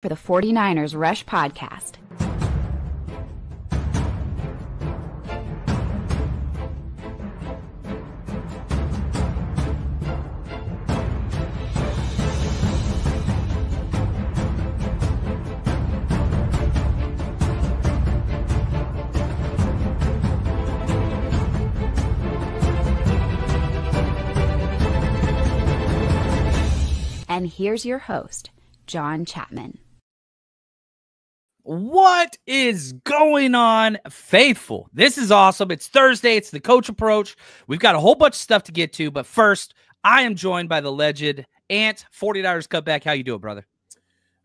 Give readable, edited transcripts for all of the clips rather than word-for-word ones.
For the 49ers Rush Podcast. And here's your host, John Chapman. What is going on, faithful? This is awesome. It's Thursday. It's the Coach Approach. We've got a whole bunch of stuff to get to, but first, I am joined by the legend, Ant, 49ers Cutback. How you doing, brother?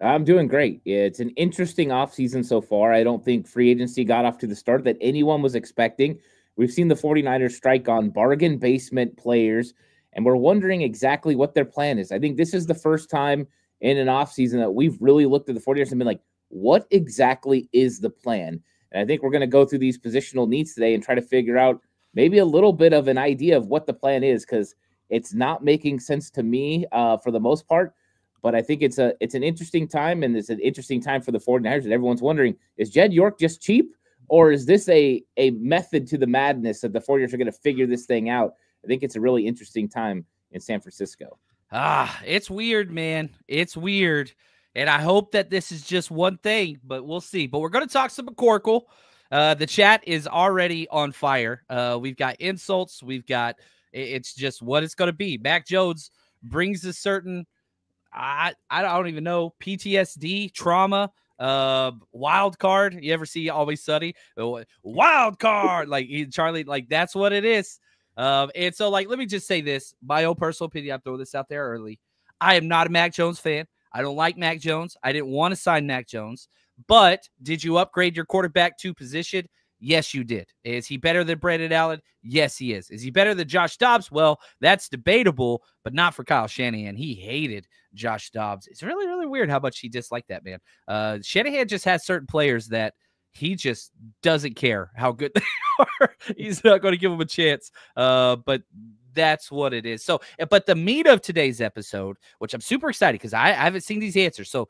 I'm doing great. It's an interesting offseason so far. I don't think free agency got off to the start that anyone was expecting. We've seen the 49ers strike on bargain basement players, and we're wondering exactly what their plan is. I think this is the first time in an offseason that we've really looked at the 49ers and been like, what exactly is the plan? And I think we're going to go through these positional needs today and try to figure out maybe a little bit of an idea of what the plan is, because it's not making sense to me for the most part. But I think it's an interesting time, and it's an interesting time for the 49ers. And everyone's wondering, is Jed York just cheap, or is this a method to the madness that the 49ers are going to figure this thing out? I think it's a really interesting time in San Francisco. It's weird, man. It's weird. And I hope that this is just one thing, but we'll see. But we're going to talk some McCorkle. The chat is already on fire. We've got insults. It's just what it's going to be. Mac Jones brings a certain, I don't even know, PTSD, trauma, wild card. You ever see Always Sunny? Wild card. Like Charlie, like that's what it is. And so, like, let me just say this. My own personal opinion, I'll throw this out there early. I am not a Mac Jones fan. I don't like Mac Jones. I didn't want to sign Mac Jones. But did you upgrade your quarterback to position? Yes, you did. Is he better than Brandon Allen? Yes, he is. Is he better than Josh Dobbs? Well, that's debatable, but not for Kyle Shanahan. He hated Josh Dobbs. It's really, really weird how much he disliked that man. Shanahan just has certain players that he just doesn't care how good they are. He's not going to give them a chance. But that's what it is. So, but the meat of today's episode, which I'm super excited because I haven't seen these answers. So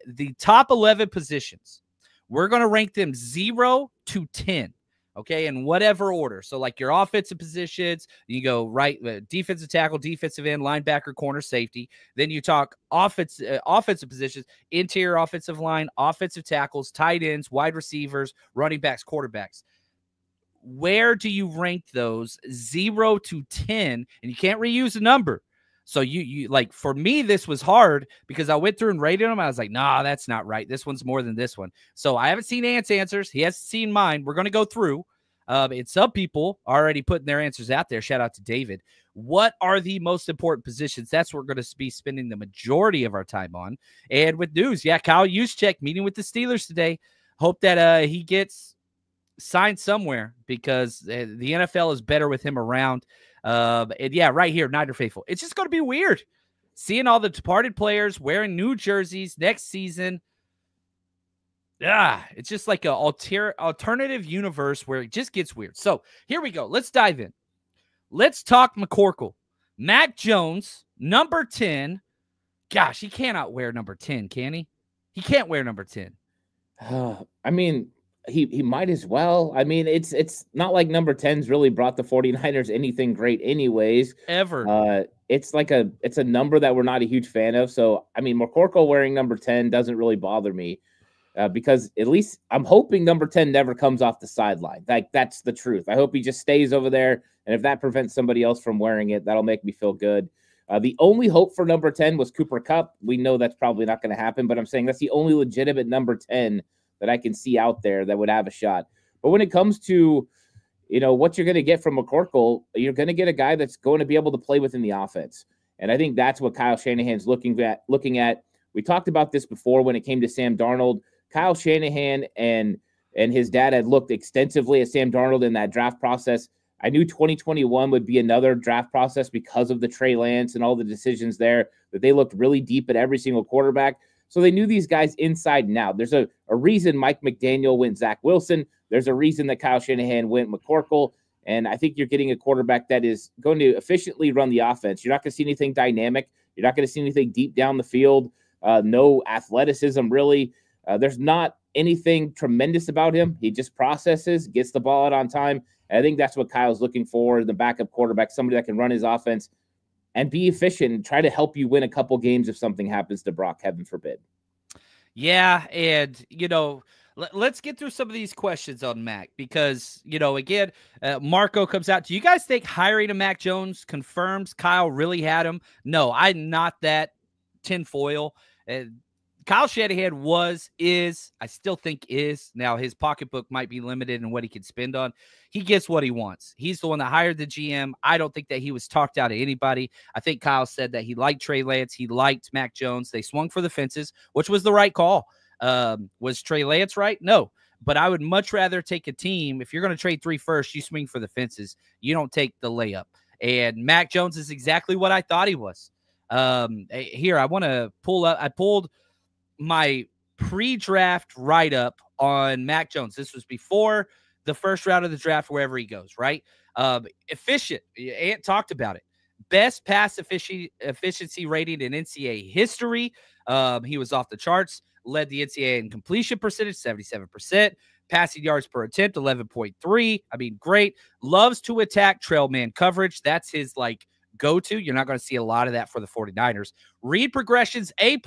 the top 11 positions, we're going to rank them 0 to 10. Okay. In whatever order. So like your offensive positions, you go right, defensive tackle, defensive end, linebacker, corner, safety. Then you talk offensive positions, interior offensive line, offensive tackles, tight ends, wide receivers, running backs, quarterbacks. Where do you rank those 0 to 10? And you can't reuse a number. So you like, for me, this was hard because I went through and rated them. I was like, nah, that's not right. This one's more than this one. So I haven't seen Ant's answers. He hasn't seen mine. We're going to go through. And some people are already putting their answers out there. Shout out to David. What are the most important positions? That's what we're going to be spending the majority of our time on. And with news, Kyle Juszczyk meeting with the Steelers today. Hope that he gets signed somewhere because the NFL is better with him around. And right here, Niner Faithful. It's just going to be weird seeing all the departed players wearing new jerseys next season. It's just like an alternative universe where it just gets weird. So here we go. Let's dive in. Let's talk McCorkle. Mac Jones, number 10. Gosh, he cannot wear number 10, can he? He can't wear number 10. I mean, he might as well. I mean, it's not like number 10's really brought the 49ers anything great anyways. Ever. It's a number that we're not a huge fan of. So, I mean, McCorkle wearing number 10 doesn't really bother me. Because at least I'm hoping number 10 never comes off the sideline. Like, that's the truth. I hope he just stays over there. And if that prevents somebody else from wearing it, that'll make me feel good. The only hope for number 10 was Cooper Kupp. We know that's probably not going to happen, but I'm saying that's the only legitimate number 10 that I can see out there that would have a shot. But when it comes to, what you're going to get from McCorkle, you're going to get a guy that's going to be able to play within the offense. And I think that's what Kyle Shanahan's looking at. We talked about this before when it came to Sam Darnold. Kyle Shanahan and his dad had looked extensively at Sam Darnold in that draft process. I knew 2021 would be another draft process because of the Trey Lance and all the decisions there, that they looked really deep at every single quarterback. So they knew these guys inside and out. There's a reason Mike McDaniel went Zach Wilson. There's a reason that Kyle Shanahan went McCorkle. And I think you're getting a quarterback that is going to efficiently run the offense. You're not going to see anything dynamic. You're not going to see anything deep down the field. no athleticism really. There's not anything tremendous about him. He just processes, gets the ball out on time. And I think that's what Kyle's looking for in the backup quarterback, somebody that can run his offense and be efficient and try to help you win a couple games if something happens to Brock, heaven forbid. Yeah, and, let's get through some of these questions on Mac because, again, Marco comes out. Do you guys think hiring a Mac Jones confirms Kyle really had him? No, I'm not that tinfoil. Kyle Shanahan I still think is. Now, his pocketbook might be limited in what he can spend on. He gets what he wants. He's the one that hired the GM. I don't think that he was talked out of anybody. I think Kyle said that he liked Trey Lance. He liked Mac Jones. They swung for the fences, which was the right call. Was Trey Lance right? No. But I would much rather take a team. If you're going to trade 3 firsts, you swing for the fences. You don't take the layup. And Mac Jones is exactly what I thought he was. Here, I want to pull up. I pulled my pre-draft write-up on Mac Jones. This was before the first round of the draft, wherever he goes, right? Efficient. Ant talked about it. Best pass efficiency rating in NCAA history. He was off the charts. Led the NCAA in completion percentage, 77%. Passing yards per attempt, 11.3. I mean, great. Loves to attack trail man coverage. That's his, go-to. You're not going to see a lot of that for the 49ers. Read progressions, A+.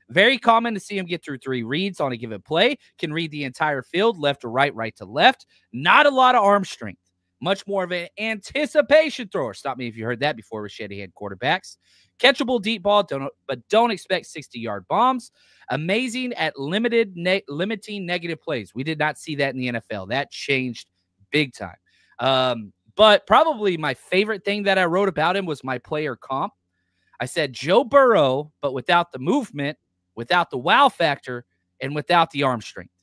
Very common to see him get through 3 reads on a given play. Can read the entire field, left to right, right to left. Not a lot of arm strength. Much more of an anticipation thrower. Stop me if you heard that before with Shanahan quarterbacks. Catchable deep ball, but don't expect 60-yard bombs. Amazing at limiting negative plays. We did not see that in the NFL. That changed big time. But probably my favorite thing that I wrote about him was my player comp. I said Joe Burrow, but without the movement, without the wow factor, and without the arm strength.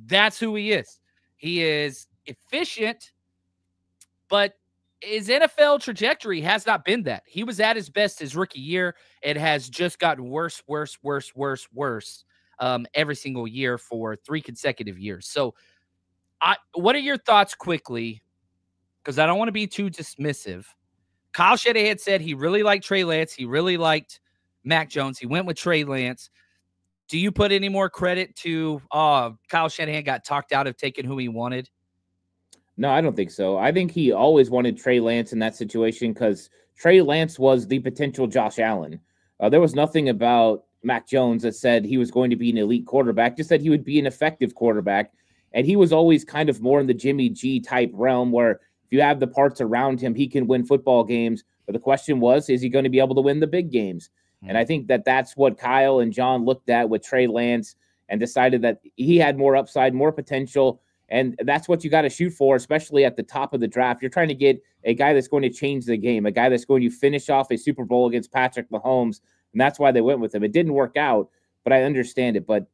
That's who he is. He is efficient, but his NFL trajectory has not been that. He was at his best his rookie year. It has just gotten worse every single year for 3 consecutive years. So what are your thoughts quickly? Because I don't want to be too dismissive. Kyle Shanahan said he really liked Trey Lance. He really liked Mac Jones. He went with Trey Lance. Do you put any more credit to Kyle Shanahan got talked out of taking who he wanted? No, I don't think so. I think he always wanted Trey Lance in that situation because Trey Lance was the potential Josh Allen. There was nothing about Mac Jones that said he was going to be an elite quarterback, just that he would be an effective quarterback. And he was always kind of more in the Jimmy G type realm where if you have the parts around him, he can win football games. But the question was, is he going to be able to win the big games? And I think that that's what Kyle and John looked at with Trey Lance and decided that he had more upside, more potential. And that's what you got to shoot for, especially at the top of the draft. You're trying to get a guy that's going to change the game, a guy that's going to finish off a Super Bowl against Patrick Mahomes. And that's why they went with him. It didn't work out, but I understand it. But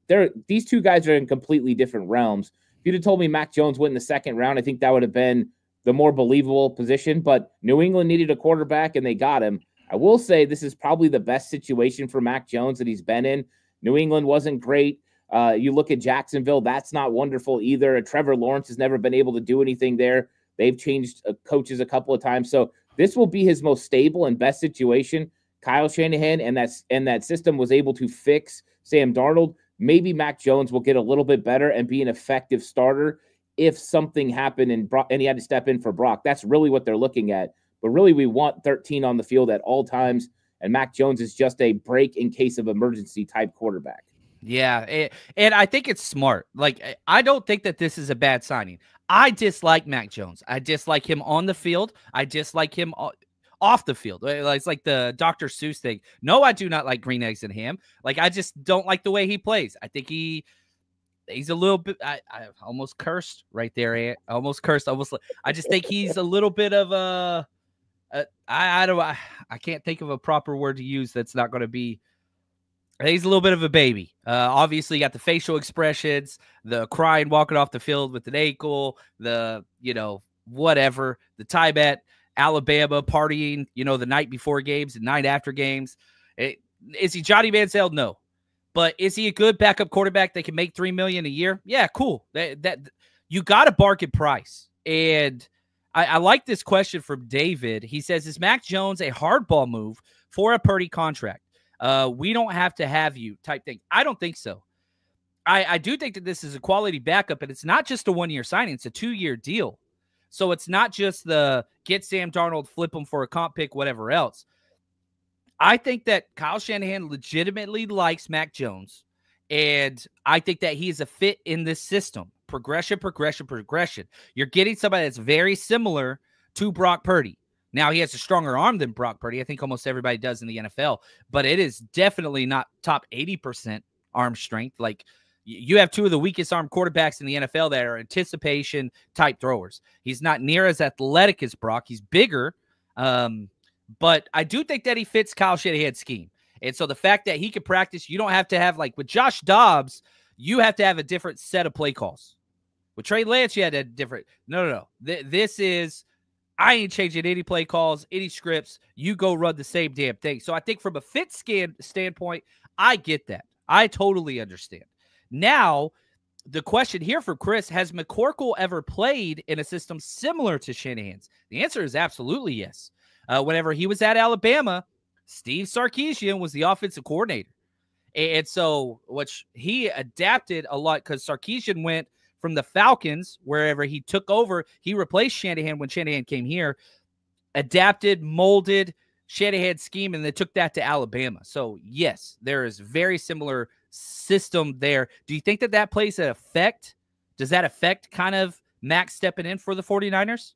these two guys are in completely different realms. If you'd have told me Mac Jones went in the 2nd round, I think that would have been the more believable position. But New England needed a quarterback, and they got him. I will say this is probably the best situation for Mac Jones that he's been in. New England wasn't great. You look at Jacksonville, that's not wonderful either. Trevor Lawrence has never been able to do anything there. They've changed coaches a couple of times. So this will be his most stable and best situation. Kyle Shanahan and that system was able to fix Sam Darnold. Maybe Mac Jones will get a little bit better and be an effective starter if something happened and he had to step in for Brock. That's really what they're looking at. But really, we want 13 on the field at all times, and Mac Jones is just a break in case of emergency type quarterback. Yeah, and I think it's smart. I don't think that this is a bad signing. I dislike Mac Jones. I dislike him on the field. I dislike him off the field. It's like the Dr. Seuss thing. No, I do not like green eggs and ham. I just don't like the way he plays. I think he's a little bit. I almost cursed right there. Ant. I almost cursed. I just think he's a little bit of a. I can't think of a proper word to use that's not going to be. He's a little bit of a baby. Obviously, you got the facial expressions, the crying, walking off the field with an ankle, the whatever, the time at Alabama partying, the night before games and night after games. Is he Johnny Manziel? No. But is he a good backup quarterback that can make $3 million a year? Yeah, cool. That you got a bargain price. And I like this question from David. He says, is Mac Jones a hardball move for a Purdy contract? We don't have to have you type thing. I don't think so. I do think that this is a quality backup, and it's not just a 1-year signing. It's a 2-year deal. So it's not just the get Sam Darnold, flip him for a comp pick, whatever else. I think that Kyle Shanahan legitimately likes Mac Jones, and I think that he is a fit in this system. Progression. You're getting somebody that's very similar to Brock Purdy. Now, he has a stronger arm than Brock Purdy. I think almost everybody does in the NFL, but it is definitely not top 80% arm strength. Like, you have two of the weakest arm quarterbacks in the NFL that are anticipation type throwers. He's not near as athletic as Brock. He's bigger, but I do think that he fits Kyle Shanahan's scheme. And so the fact that he could practice, you don't have to have, like with Josh Dobbs, you have to have a different set of play calls. With Trey Lance, you had a different. No. This is, I ain't changing any play calls, any scripts. You go run the same damn thing. So I think from a fit standpoint, I get that. I totally understand. Now, the question here for Chris, has McCorkle ever played in a system similar to Shanahan's? The answer is absolutely yes. Whenever he was at Alabama, Steve Sarkisian was the offensive coordinator. And so which he adapted a lot because Sarkisian went from the Falcons, wherever he took over. He replaced Shanahan when Shanahan came here, adapted, molded Shanahan's scheme, and they took that to Alabama. So, yes, there is very similar system there. Do you think that that plays an effect? Does that affect kind of Max stepping in for the 49ers?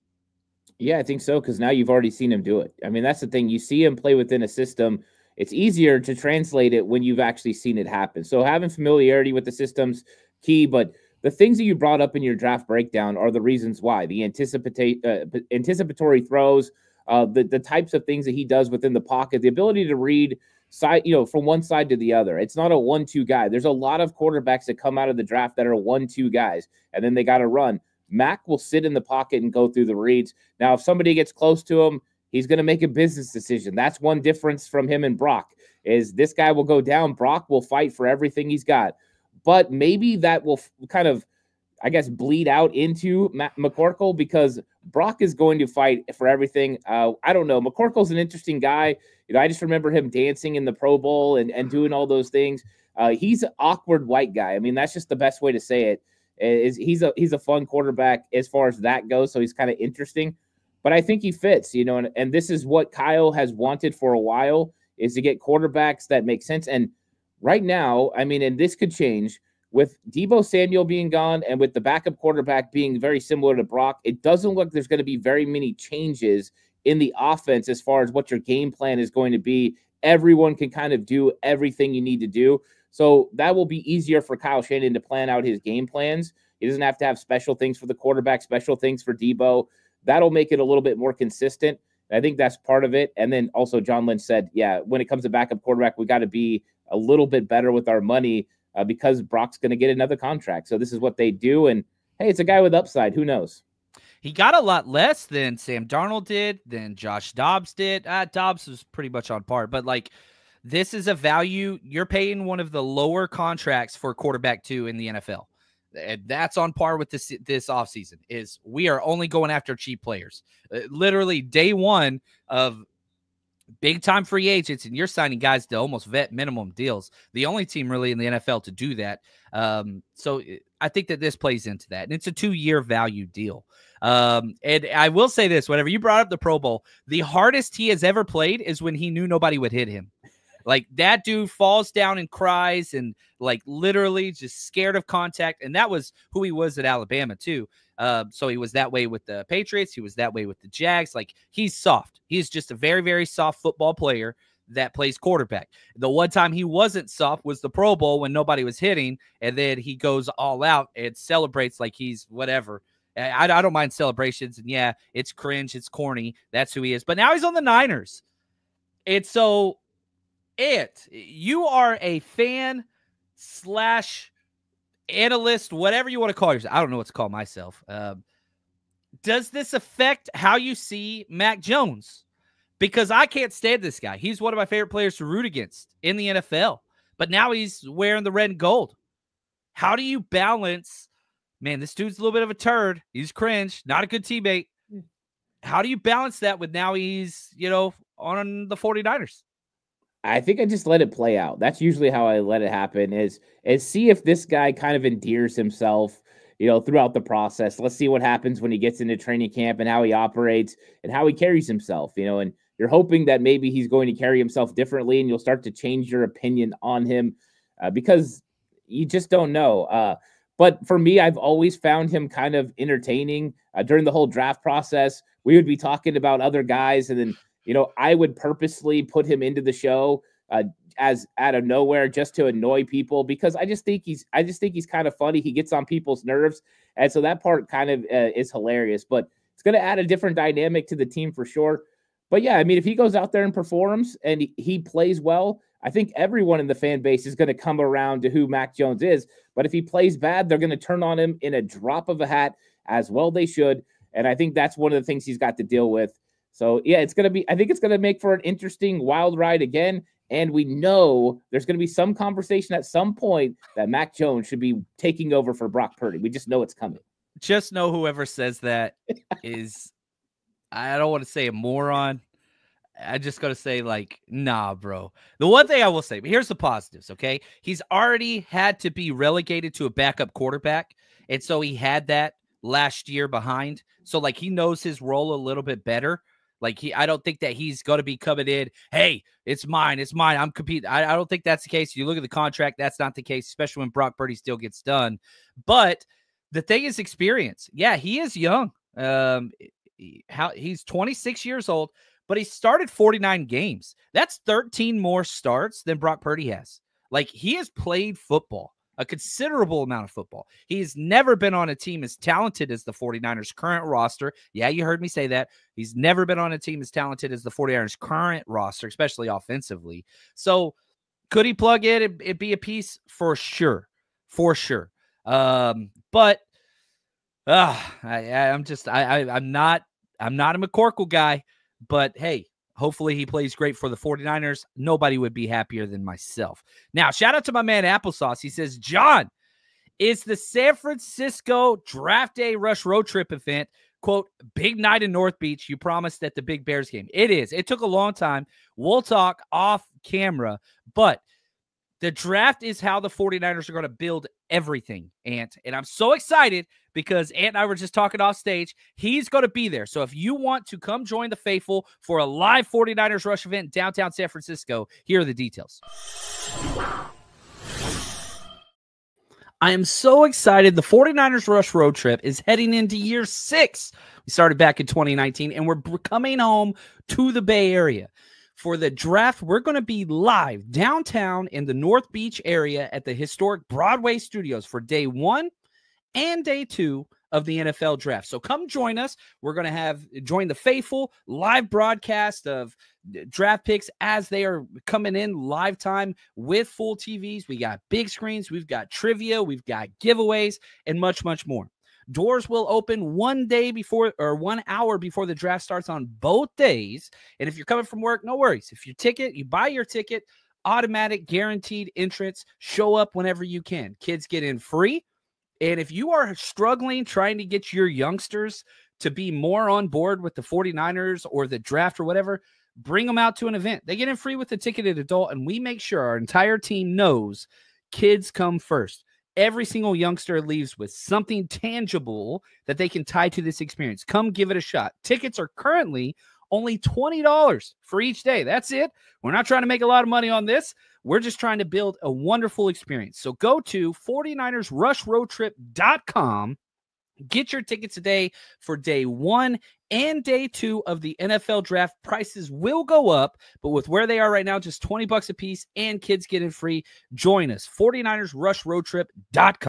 Yeah, I think so, because now you've already seen him do it. I mean, that's the thing. You see him play within a system. It's easier to translate it when you've actually seen it happen. So having familiarity with the system's key, but the things that you brought up in your draft breakdown are the reasons why. The anticipatory throws, the types of things that he does within the pocket, the ability to read side, from one side to the other. It's not a 1-2 guy. There's a lot of quarterbacks that come out of the draft that are 1-2 guys, and then they got to run. Mac will sit in the pocket and go through the reads. Now, if somebody gets close to him, he's going to make a business decision. That's one difference from him and Brock, is this guy will go down. Brock will fight for everything he's got. But maybe that will kind of, I guess, bleed out into McCorkle, because Brock is going to fight for everything. I don't know. McCorkle's an interesting guy. I just remember him dancing in the Pro Bowl and doing all those things. He's an awkward white guy. I mean, that's just the best way to say it. He's a fun quarterback as far as that goes. So he's kind of interesting. But I think he fits, and this is what Kyle has wanted for a while, is to get quarterbacks that make sense. And right now, I mean, and this could change, with Deebo Samuel being gone and with the backup quarterback being very similar to Brock, it doesn't look like there's going to be very many changes in the offense as far as what your game plan is going to be. Everyone can kind of do everything you need to do. So that will be easier for Kyle Shanahan to plan out his game plans. He doesn't have to have special things for the quarterback, special things for Deebo. That'll make it a little bit more consistent. I think that's part of it. And then also John Lynch said, yeah, when it comes to backup quarterback, we got to be a little bit better with our money because Brock's going to get another contract. So this is what they do. And hey, it's a guy with upside. Who knows? He got a lot less than Sam Darnold did, than Josh Dobbs did. Dobbs was pretty much on par, but like, this is a value. You're paying one of the lower contracts for quarterback 2 in the NFL. And that's on par with this offseason. Is we are only going after cheap players. Literally day one of big time free agents, and you're signing guys to almost vet minimum deals. The only team really in the NFL to do that. So I think that this plays into that, and it's a 2-year value deal. And I will say this: whenever you brought up the Pro Bowl, the hardest he has ever played is when he knew nobody would hit him. Like, that dude falls down and cries and like literally just scared of contact. And that was who he was at Alabama too. So he was that way with the Patriots. He was that way with the Jags. Like, he's soft. He's just a very, very soft football player that plays quarterback. The one time he wasn't soft was the Pro Bowl when nobody was hitting. And then he goes all out and celebrates like he's whatever. I don't mind celebrations. And yeah, it's cringe. It's corny. That's who he is. But now he's on the Niners. And so you are a fan / analyst, whatever you want to call yourself. I don't know what to call myself. Does this affect how you see Mac Jones? Because I can't stand this guy. He's one of my favorite players to root against in the NFL. But now he's wearing the red and gold. How do you balance, man, this dude's a little bit of a turd. He's cringe, not a good teammate. How do you balance that with now he's, on the 49ers? I think I just let it play out. That's usually how I let it happen is see if this guy kind of endears himself, throughout the process. Let's see what happens when he gets into training camp and how he operates and how he carries himself, and you're hoping that maybe he's going to carry himself differently and you'll start to change your opinion on him because you just don't know. But for me, I've always found him kind of entertaining during the whole draft process. We would be talking about other guys and then I would purposely put him into the show as out of nowhere just to annoy people because I just think he's kind of funny. He gets on people's nerves, and so that part kind of is hilarious. But it's going to add a different dynamic to the team for sure. But yeah, I mean, if he goes out there and performs and he plays well, I think everyone in the fan base is going to come around to who Mac Jones is. But if he plays bad, they're going to turn on him in a drop of a hat, as well they should. And I think that's one of the things he's got to deal with. So, yeah, I think it's going to make for an interesting wild ride again. And we know there's going to be some conversation at some point that Mac Jones should be taking over for Brock Purdy. We just know it's coming. Just know whoever says that is, I don't want to say a moron. I just got to say, nah, bro. The one thing I will say, but here's the positives, okay? He's already had to be relegated to a backup quarterback. And so he had that last year behind. So, he knows his role a little bit better. I don't think that he's going to be coming in, hey, it's mine, I'm competing. I don't think that's the case. You look at the contract, that's not the case, especially when Brock Purdy still gets done. But the thing is experience. Yeah, he is young. He's 26 years old, but he started 49 games. That's 13 more starts than Brock Purdy has. He has played football. A considerable amount of football. He's never been on a team as talented as the 49ers current roster. Yeah, you heard me say that. He's never been on a team as talented as the 49ers current roster, especially offensively. So could he plug in and be a piece? For sure. For sure. But I'm not a McCorkle guy, but hey, hopefully he plays great for the 49ers. Nobody would be happier than myself. Now, shout out to my man Applesauce. He says, John, is the San Francisco Draft Day Rush Road Trip event, quote, big night in North Beach. You promised at the Big Bears game. It is. It took a long time. We'll talk off camera, but the draft is how the 49ers are going to build everything, Ant. And I'm so excited because Ant and I were just talking off stage. He's going to be there. So if you want to come join the faithful for a live 49ers Rush event in downtown San Francisco, here are the details. I am so excited. The 49ers Rush Road Trip is heading into year 6. We started back in 2019, and we're coming home to the Bay Area. For the draft, we're going to be live downtown in the North Beach area at the historic Broadway Studios for day 1 and day 2 of the NFL draft. So come join us. We're going to join the faithful live broadcast of draft picks as they are coming in live time with full TVs. We got big screens. We've got trivia. We've got giveaways and much, much more. Doors will open 1 hour before the draft starts on both days. And if you're coming from work, no worries. If you buy your ticket, automatic guaranteed entrance, show up whenever you can. Kids get in free. And if you are struggling trying to get your youngsters to be more on board with the 49ers or the draft or whatever, bring them out to an event. They get in free with the ticketed adult, and we make sure our entire team knows kids come first. Every single youngster leaves with something tangible that they can tie to this experience. Come give it a shot. Tickets are currently only $20 for each day. That's it. We're not trying to make a lot of money on this. We're just trying to build a wonderful experience. So go to 49ersrushroadtrip.com. Get your tickets today for day 1 and day 2 of the NFL draft. Prices will go up, but with where they are right now, just $20 a piece and kids getting free. Join us, 49ersrushroadtrip.com.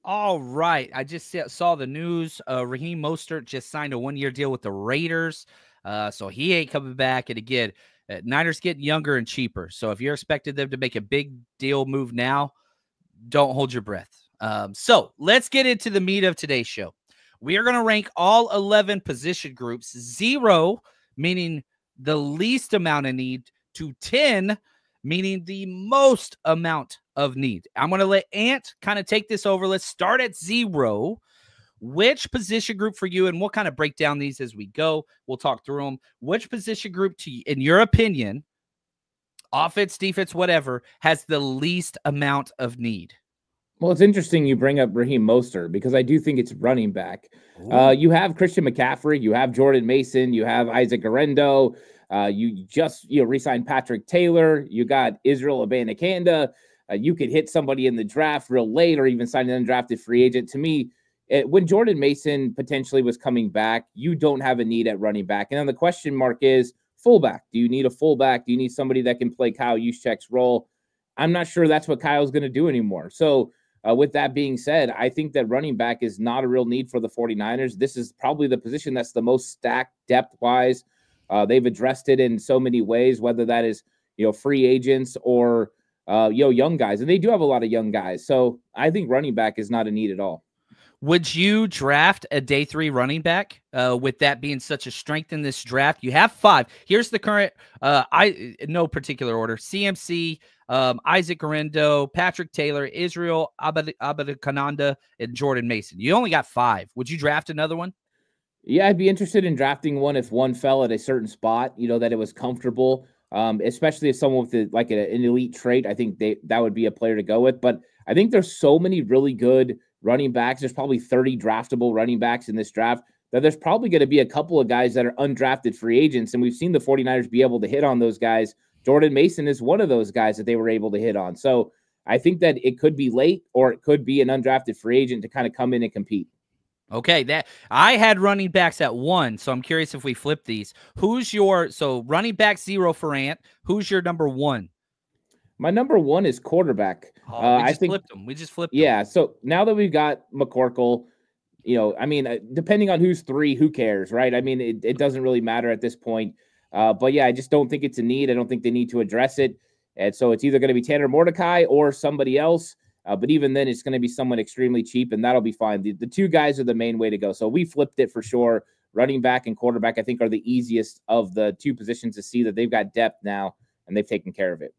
All right. I just saw the news. Raheem Mostert just signed a 1-year deal with the Raiders. So he ain't coming back. And again, Niners get younger and cheaper. So if you're expecting them to make a big deal move now, don't hold your breath. So let's get into the meat of today's show. We are going to rank all 11 position groups, 0 meaning the least amount of need, to 10 meaning the most amount of need. I'm going to let Ant kind of take this over. Let's start at 0. which position group for you, and we'll kind of break down these as we go. We'll talk through them. Which position group, in your opinion, offense, defense, whatever, has the least amount of need? Well, it's interesting you bring up Raheem Mostert because I do think it's running back. You have Christian McCaffrey, you have Jordan Mason, you have Isaac Guerrero. You just re-signed Patrick Taylor. You got Israel Abanikanda. You could hit somebody in the draft real late or even sign an undrafted free agent. To me, when Jordan Mason potentially was coming back, you don't have a need at running back. And then the question mark is fullback. Do you need a fullback? Do you need somebody that can play Kyle Juszczyk's role? I'm not sure that's what Kyle's going to do anymore. So with that being said, I think that running back is not a real need for the 49ers. This is probably the position that's the most stacked depth-wise. They've addressed it in so many ways, whether that is, free agents or, young guys. And they do have a lot of young guys. So I think running back is not a need at all. Would you draft a day 3 running back with that being such a strength in this draft? You have 5. Here's the current, no particular order: CMC, Isaac Guerrero, Patrick Taylor, Israel Abanikanda, and Jordan Mason. You only got 5. Would you draft another one? Yeah, I'd be interested in drafting one if one fell at a certain spot, that it was comfortable, especially if someone with an elite trait. I think that would be a player to go with. But I think there's so many really good running backs. There's probably 30 draftable running backs in this draft that there's probably going to be a couple of guys that are undrafted free agents. And we've seen the 49ers be able to hit on those guys. Jordan Mason is one of those guys that they were able to hit on. So I think that it could be late or it could be an undrafted free agent to kind of come in and compete. Okay, that I had running backs at 1, so I'm curious if we flip these. So running back 0 for Ant. Who's your number 1? My number 1 is quarterback. I think flipped them. We just flipped them. Yeah, so now that we've got McCorkle, depending on who's 3, who cares, right? I mean, it doesn't really matter at this point. But yeah, I just don't think it's a need. I don't think they need to address it. And so it's either going to be Tanner Mordecai or somebody else. But even then, it's going to be someone extremely cheap, and that'll be fine. The 2 guys are the main way to go. So we flipped it for sure. Running back and quarterback, I think, are the easiest of the 2 positions to see that they've got depth now, and they've taken care of it.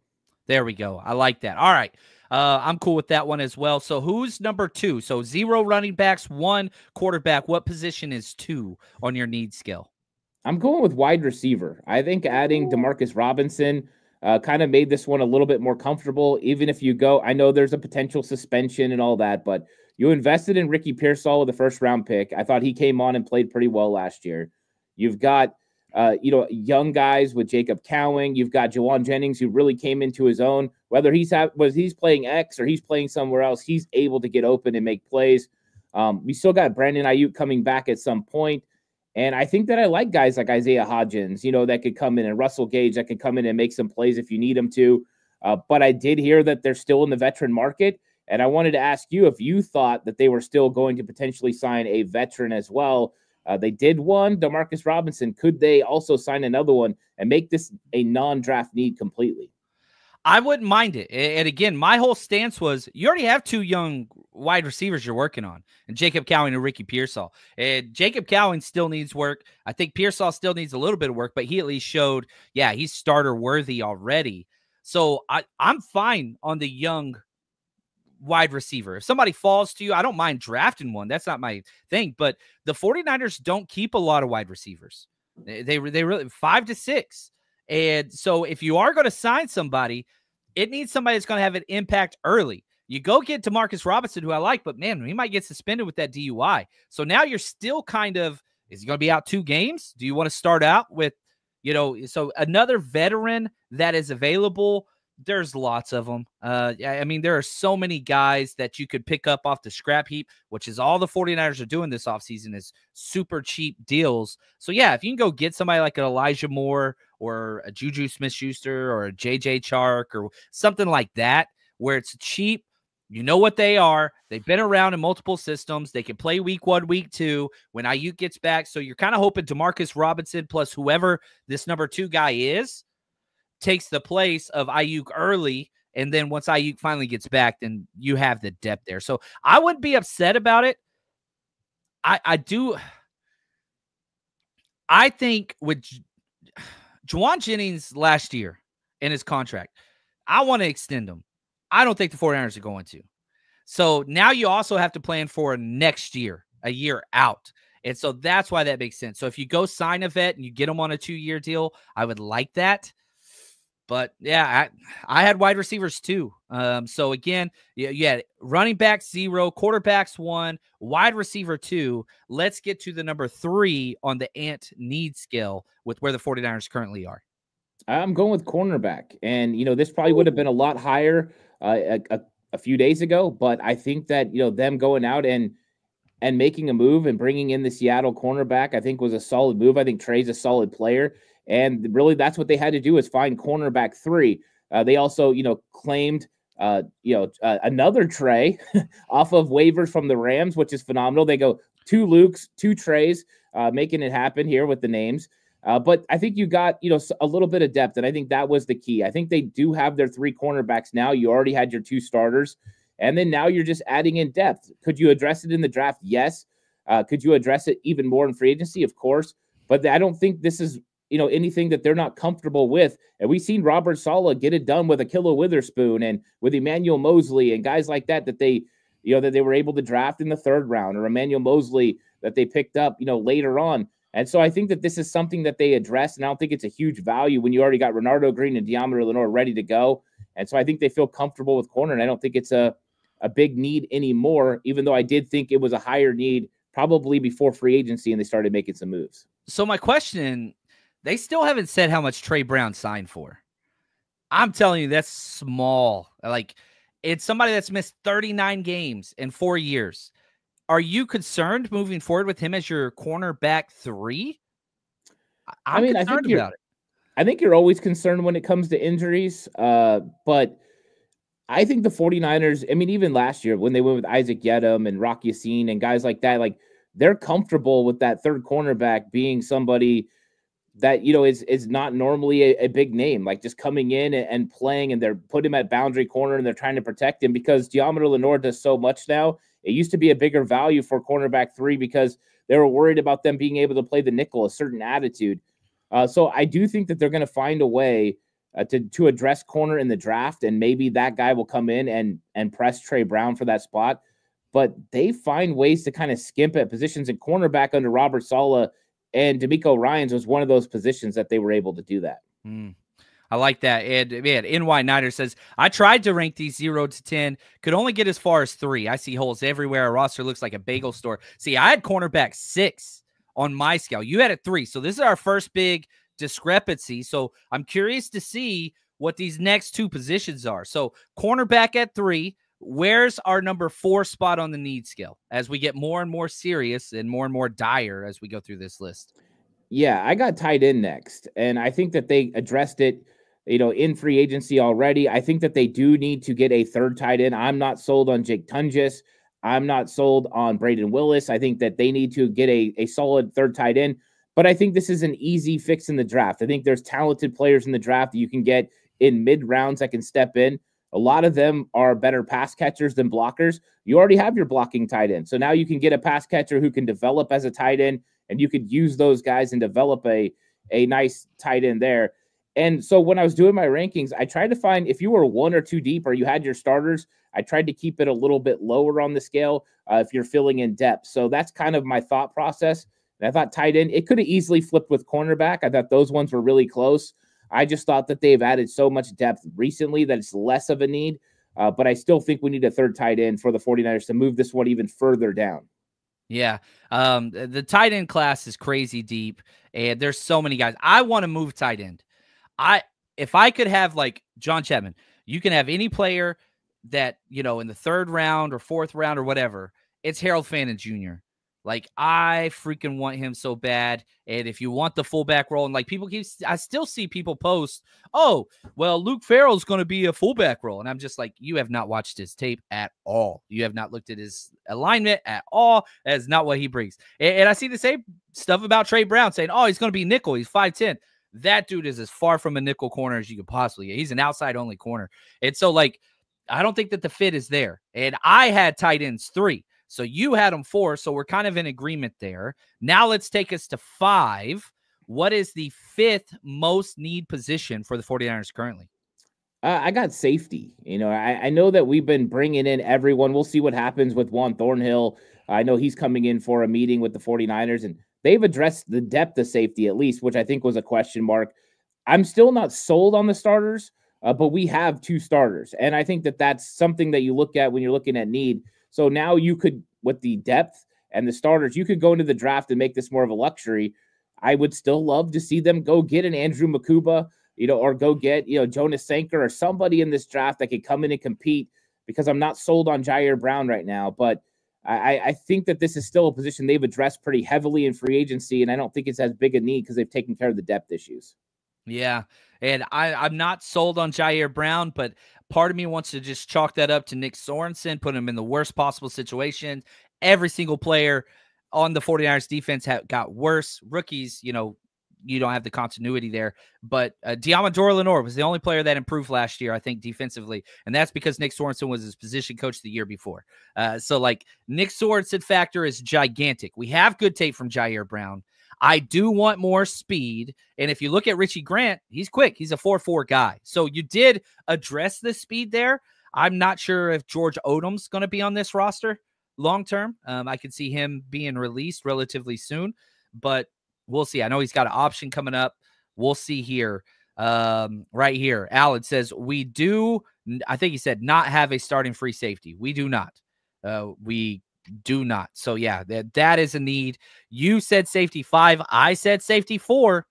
There we go. I like that. All right. I'm cool with that one as well. So who's number 2? So 0 running backs, 1 quarterback. What position is 2 on your need scale? I'm going with wide receiver. I think adding Demarcus Robinson kind of made this one a little bit more comfortable. Even if you go, I know there's a potential suspension and all that, but you invested in Ricky Pearsall with a first-round pick. I thought he came on and played pretty well last year. You've got, young guys with Jacob Cowing. You've got Jawan Jennings, who really came into his own. Whether he's playing X or he's playing somewhere else, he's able to get open and make plays. We still got Brandon Ayuk coming back at some point. And I think that I like guys like Isaiah Hodgins, that could come in, and Russell Gage that could come in and make some plays if you need him to. But I did hear that they're still in the veteran market. And I wanted to ask you if you thought that they were still going to potentially sign a veteran as well. They did one, Demarcus Robinson. Could they also sign another one and make this a non-draft need completely? I wouldn't mind it. And again, my whole stance was you already have 2 young wide receivers you're working on, and Jacob Cowing and Ricky Pearsall. And Jacob Cowing still needs work. I think Pearsall still needs a little bit of work, but he at least showed, he's starter worthy already. So I'm fine on the young wide receiver. If somebody falls to you, I don't mind drafting one. That's not my thing. But the 49ers don't keep a lot of wide receivers. They really 5 to 6. And so if you are going to sign somebody, it needs somebody that's going to have an impact early. You go get Demarcus Robinson, who I like, but man, he might get suspended with that DUI. So now you're still kind of, is he going to be out 2 games? Do you want to start out with, so another veteran that is available? There's lots of them. I mean, there are so many guys that you could pick up off the scrap heap, which is all the 49ers are doing this offseason, is super cheap deals. So yeah, if you can go get somebody like an Elijah Moore or a Juju Smith-Schuster or a JJ Chark or something like that, where it's cheap, you know what they are. They've been around in multiple systems. They can play week 1, week 2 when Ayuk gets back. So you're kind of hoping Demarcus Robinson plus whoever this number 2 guy is takes the place of Ayuk early. And then once Ayuk finally gets back, then you have the depth there. So I wouldn't be upset about it. I think with Jawan Jennings last year in his contract, I want to extend him. I don't think the 49ers are going to. So now you also have to plan for next year. a year out. And so that's why that makes sense. So if you go sign a vet and you get them on a 2-year deal, I would like that. But yeah, I had wide receivers too. So again, you had running backs 0, quarterbacks 1, wide receiver 2. Let's get to the number 3 on the Ant need scale with where the 49ers currently are. I'm going with cornerback. And, this probably would have been a lot higher a few days ago. But I think that, them going out and making a move and bringing in the Seattle cornerback, I think was a solid move. I think Trey's a solid player. And really, that's what they had to do is find cornerback 3. They also, claimed, another Trey off of waivers from the Rams, which is phenomenal. They go 2 Lukes, 2 Treys, making it happen here with the names. But I think you got, a little bit of depth, and I think that was the key. I think they do have their 3 cornerbacks now. You already had your 2 starters, and then now you're just adding in depth. Could you address it in the draft? Yes. Could you address it even more in free agency? Of course. But I don't think this is anything that they're not comfortable with. And we've seen Robert Saleh get it done with Ahkello Witherspoon and with Emmanuel Mosley and guys like that they were able to draft in the 3rd round, or Emmanuel Mosley that they picked up, later on. And so I think that this is something that they address, and I don't think it's a huge value when you already got Renardo Green and Deommodore Lenoir ready to go. And so I think they feel comfortable with corner, and I don't think it's a big need anymore, even though I did think it was a higher need probably before free agency and they started making some moves. So my question, they still haven't said how much Trey Brown signed for. I'm telling you, that's small. Like, it's somebody that's missed 39 games in 4 years. Are you concerned moving forward with him as your cornerback 3? I'm concerned about it. I think you're always concerned when it comes to injuries. But I think the 49ers, even last year when they went with Isaac Yedem and Rock Yassin and guys like that, like, they're comfortable with that 3rd cornerback being somebody that, is not normally a big name, like just coming in and playing, and they're putting him at boundary corner and they're trying to protect him because Deommodore Lenoir does so much now. It used to be a bigger value for cornerback 3 because they were worried about them being able to play the nickel, a certain attitude. So I do think that they're going to find a way to address corner in the draft, and maybe that guy will come in and press Trey Brown for that spot. But they find ways to kind of skimp at positions, and cornerback under Robert Saleh and D'Amico Ryans was one of those positions that they were able to do that. I like that. And man, NY Niner says, I tried to rank these 0 to 10, could only get as far as 3. I see holes everywhere. Our roster looks like a bagel store. See, I had cornerback 6 on my scale. You had it 3. So this is our first big discrepancy. So I'm curious to see what these next 2 positions are. So cornerback at 3. Where's our number 4 spot on the need scale as we get more and more serious and more dire as we go through this list? Yeah, I got tight end next, and I think that they addressed it, in free agency already. I think that they do need to get a 3rd tight end. I'm not sold on Jake Tunges. I'm not sold on Braden Willis. I think that they need to get a solid 3rd tight end, but I think this is an easy fix in the draft. I think there's talented players in the draft that you can get in mid-rounds that can step in. A lot of them are better pass catchers than blockers. You already have your blocking tight end. So now you can get a pass catcher who can develop as a tight end, and you could use those guys and develop a nice tight end there. And so when I was doing my rankings, I tried to find, if you were 1 or 2 deep or you had your starters, I tried to keep it a little bit lower on the scale if you're filling in depth. So that's kind of my thought process. And I thought tight end, it could have easily flipped with cornerback. I thought those ones were really close. I just thought that they've added so much depth recently that it's less of a need. But I still think we need a 3rd tight end for the 49ers to move this one even further down. Yeah. The tight end class is crazy deep, and there's so many guys. I want to move tight end. If I could have like John Chapman, you can have any player that, in the 3rd round or 4th round or whatever, it's Harold Fannin Jr. Like, I freaking want him so bad. And if you want the fullback role, and like I still see people post, oh, well, Luke Farrell's going to be a fullback role. And I'm just like, you have not watched his tape at all. You have not looked at his alignment at all. That is not what he brings. And I see the same stuff about Trey Brown saying, oh, he's going to be nickel. He's 5'10". That dude is as far from a nickel corner as you could possibly get. He's an outside only corner. And so, like, I don't think that the fit is there. And I had tight ends 3. So you had them 4, so we're kind of in agreement there. Now let's take us to 5. What is the 5th most need position for the 49ers currently? I got safety. I know that we've been bringing in everyone. We'll see what happens with Juan Thornhill. I know he's coming in for a meeting with the 49ers, and they've addressed the depth of safety at least, which I think was a question mark. I'm still not sold on the starters, but we have 2 starters, and I think that that's something that you look at when you're looking at need. So now you could, with the depth and the starters, you could go into the draft and make this more of a luxury. I would still love to see them go get an Andrew Makuba, or go get, Jonas Sanker or somebody in this draft that could come in and compete, because I'm not sold on Jair Brown right now. But I think that this is still a position they've addressed pretty heavily in free agency, and I don't think it's as big a need because they've taken care of the depth issues. Yeah, and I'm not sold on Jair Brown, but part of me wants to just chalk that up to Nick Sorensen, put him in the worst possible situation. Every single player on the 49ers defense got worse. Rookies, you don't have the continuity there. But Diamador Lenore was the only player that improved last year, I think, defensively. And that's because Nick Sorensen was his position coach the year before. So, Nick Sorensen factor is gigantic. We have good tape from Jair Brown. I do want more speed. And if you look at Richie Grant, he's quick. He's a 4.4 guy. So you did address the speed there. I'm not sure if George Odom's going to be on this roster long term. I could see him being released relatively soon, but we'll see. I know he's got an option coming up. We'll see here. Right here, Alan says, we do, I think he said, not have a starting free safety. We do not. We do not. So, yeah, that is a need. You said safety 5. I said safety 4.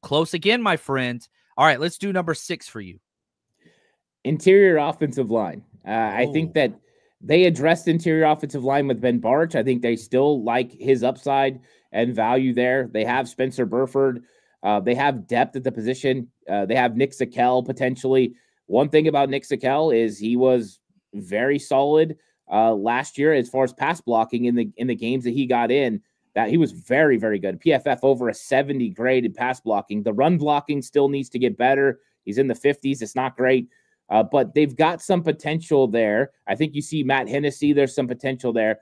Close again, my friend. All right, let's do number 6 for you. Interior offensive line. I think that they addressed interior offensive line with Ben Barch. I think they still like his upside and value there. They have Spencer Burford. They have depth at the position. They have Nick Zakelj potentially. One thing about Nick Zakelj is he was very solid last year as far as pass blocking in the games that he got in. That he was very, very good. PFF over a 70 grade in pass blocking. The run blocking still needs to get better. He's in the 50s. It's not great. But they've got some potential there. I think you see Matt Hennessy. There's some potential there.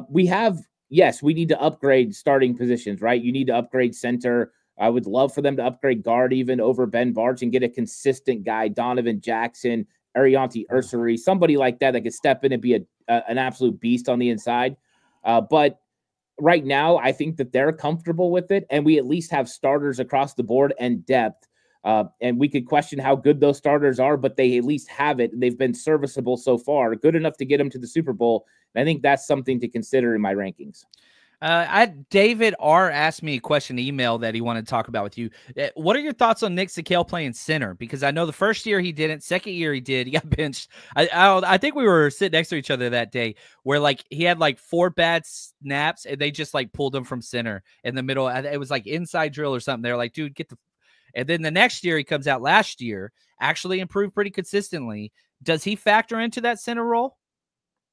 We need to upgrade starting positions, right? You need to upgrade center. I would love for them to upgrade guard even over Ben Barch and get a consistent guy, Donovan Jackson, Arianti Ursary, somebody like that could step in and be an absolute beast on the inside. But right now, I think that they're comfortable with it, and we at least have starters across the board and depth. And we could question how good those starters are, but they at least have it. And they've been serviceable so far, good enough to get them to the Super Bowl. And I think that's something to consider in my rankings. David R. asked me a question email that he wanted to talk about with you. What are your thoughts on Nick Zakelj playing center? Because I know the first year he didn't, second year he did. He got benched. I think we were sitting next to each other that day where he had 4 bad snaps and they just pulled him from center in the middle. It was inside drill or something. They're like, dude, get the. And then the next year he comes out last year, actually improved pretty consistently. Does he factor into that center role?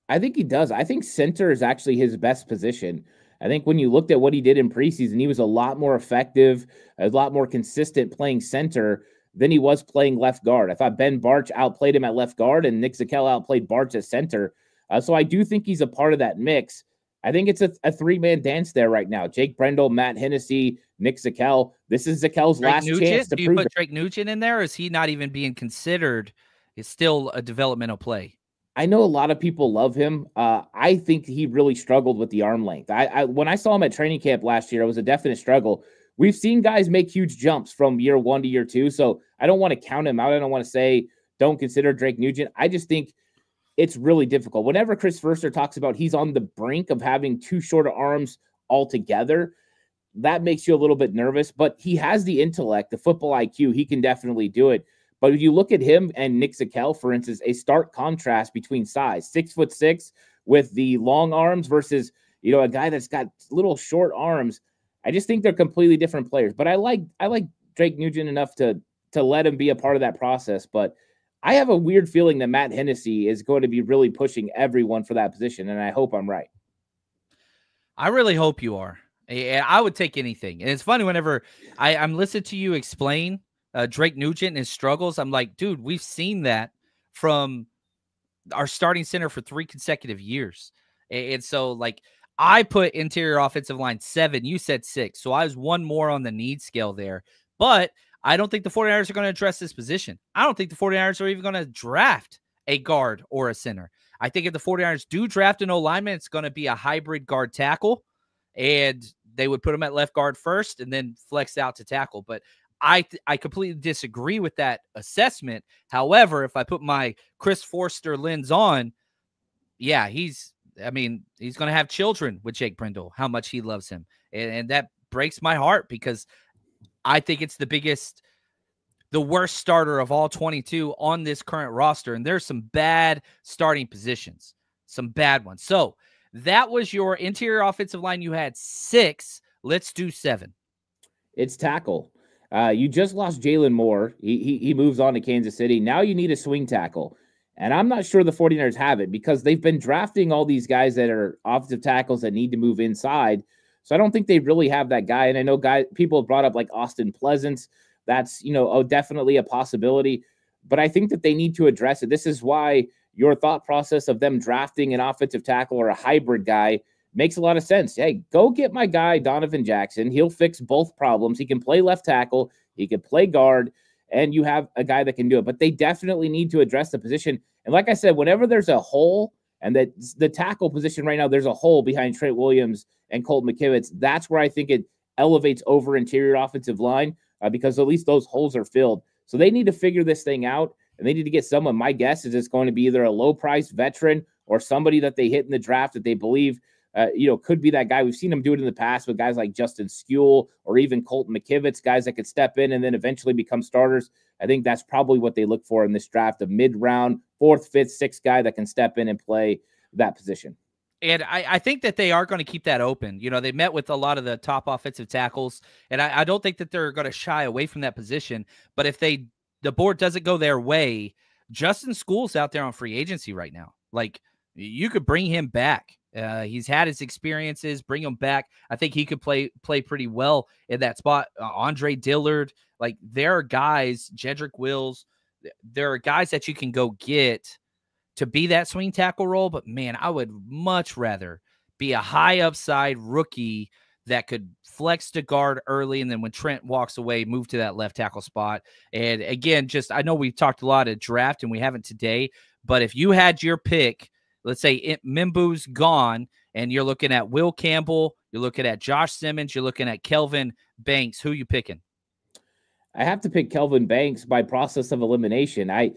I think he does. I think center is actually his best position. I think when you looked at what he did in preseason, he was a lot more effective, a lot more consistent playing center than he was playing left guard. I thought Ben Barch outplayed him at left guard and Nick Zakelj outplayed Barch at center. So I do think he's a part of that mix. I think it's a 3-man dance there right now. Jake Brendel, Matt Hennessy, Nick Zakelj. This is Zakel's last chance to prove it. Do you put Drake Nugent in there, or is he not even being considered? It's still a developmental play. I know a lot of people love him. I think he really struggled with the arm length. When I saw him at training camp last year, it was a definite struggle. We've seen guys make huge jumps from year 1 to year 2, so I don't want to count him out. I don't want to say don't consider Drake Nugent. I just think it's really difficult. Whenever Chris Verster talks about he's on the brink of having too short arms altogether, that makes you a little bit nervous. But he has the intellect, the football IQ. He can definitely do it. But if you look at him and Nick Zakelj, for instance, a stark contrast between size, 6'6" with the long arms versus, a guy that's got little short arms. I just think they're completely different players. But I like Drake Nugent enough to let him be a part of that process. But I have a weird feeling that Matt Hennessy is going to be really pushing everyone for that position, and I hope I'm right. I really hope you are. I would take anything. And it's funny whenever I'm listening to you explain Drake Nugent and his struggles, I'm like, dude, we've seen that from our starting center for 3 consecutive years. And so, I put interior offensive line 7. You said 6. So I was 1 more on the need scale there. But I don't think the 49ers are going to address this position. I don't think the 49ers are even going to draft a guard or a center. I think if the 49ers do draft an O-lineman, it's going to be a hybrid guard tackle, and they would put him at left guard first and then flex out to tackle. But I completely disagree with that assessment. However, if I put my Chris Forster lens on, yeah, he's going to have children with Jake Brendel, how much he loves him. And that breaks my heart because I think it's the worst starter of all 22 on this current roster. And there's some bad starting positions, some bad ones. So that was your interior offensive line. You had 6. Let's do 7. It's tackle. You just lost Jalen Moore. He moves on to Kansas City. Now you need a swing tackle. And I'm not sure the 49ers have it because they've been drafting all these guys that are offensive tackles that need to move inside. So I don't think they really have that guy. And I know people have brought up like Austin Pleasance. That's, definitely a possibility. But I think that they need to address it. This is why your thought process of them drafting an offensive tackle or a hybrid guy makes a lot of sense. Hey, go get my guy, Donovan Jackson. He'll fix both problems. He can play left tackle. He can play guard. And you have a guy that can do it. But they definitely need to address the position. And like I said, whenever there's a hole, and that the tackle position right now, there's a hole behind Trent Williams and Colton McKivitz. That's where I think it elevates over interior offensive line because at least those holes are filled. So they need to figure this thing out, and they need to get someone. My guess is it's going to be either a low-priced veteran or somebody that they hit in the draft that they believe could be that guy. We've seen them do it in the past with guys like Justin Skule or even Colton McKivitz, guys that could step in and then eventually become starters. I think that's probably what they look for in this draft, a mid-round, 4th, 5th, 6th guy that can step in and play that position. And I think that they are going to keep that open. They met with a lot of the top offensive tackles, and I don't think that they're going to shy away from that position. But if the board doesn't go their way, Justin Skule's out there on free agency right now. Like, you could bring him back. He's had his experiences, bring him back. I think he could play pretty well in that spot. Andre Dillard, like there are guys, Jedrick Wills, there are guys that you can go get to be that swing tackle role. But man, I would much rather be a high upside rookie that could flex to guard early. And then when Trent walks away, move to that left tackle spot. And again, I know we've talked a lot of draft and we haven't today, but if you had your pick, let's say Mimbu's gone and you're looking at Will Campbell, you're looking at Josh Simmons, you're looking at Kelvin Banks, who you picking? I have to pick Kelvin Banks by process of elimination. I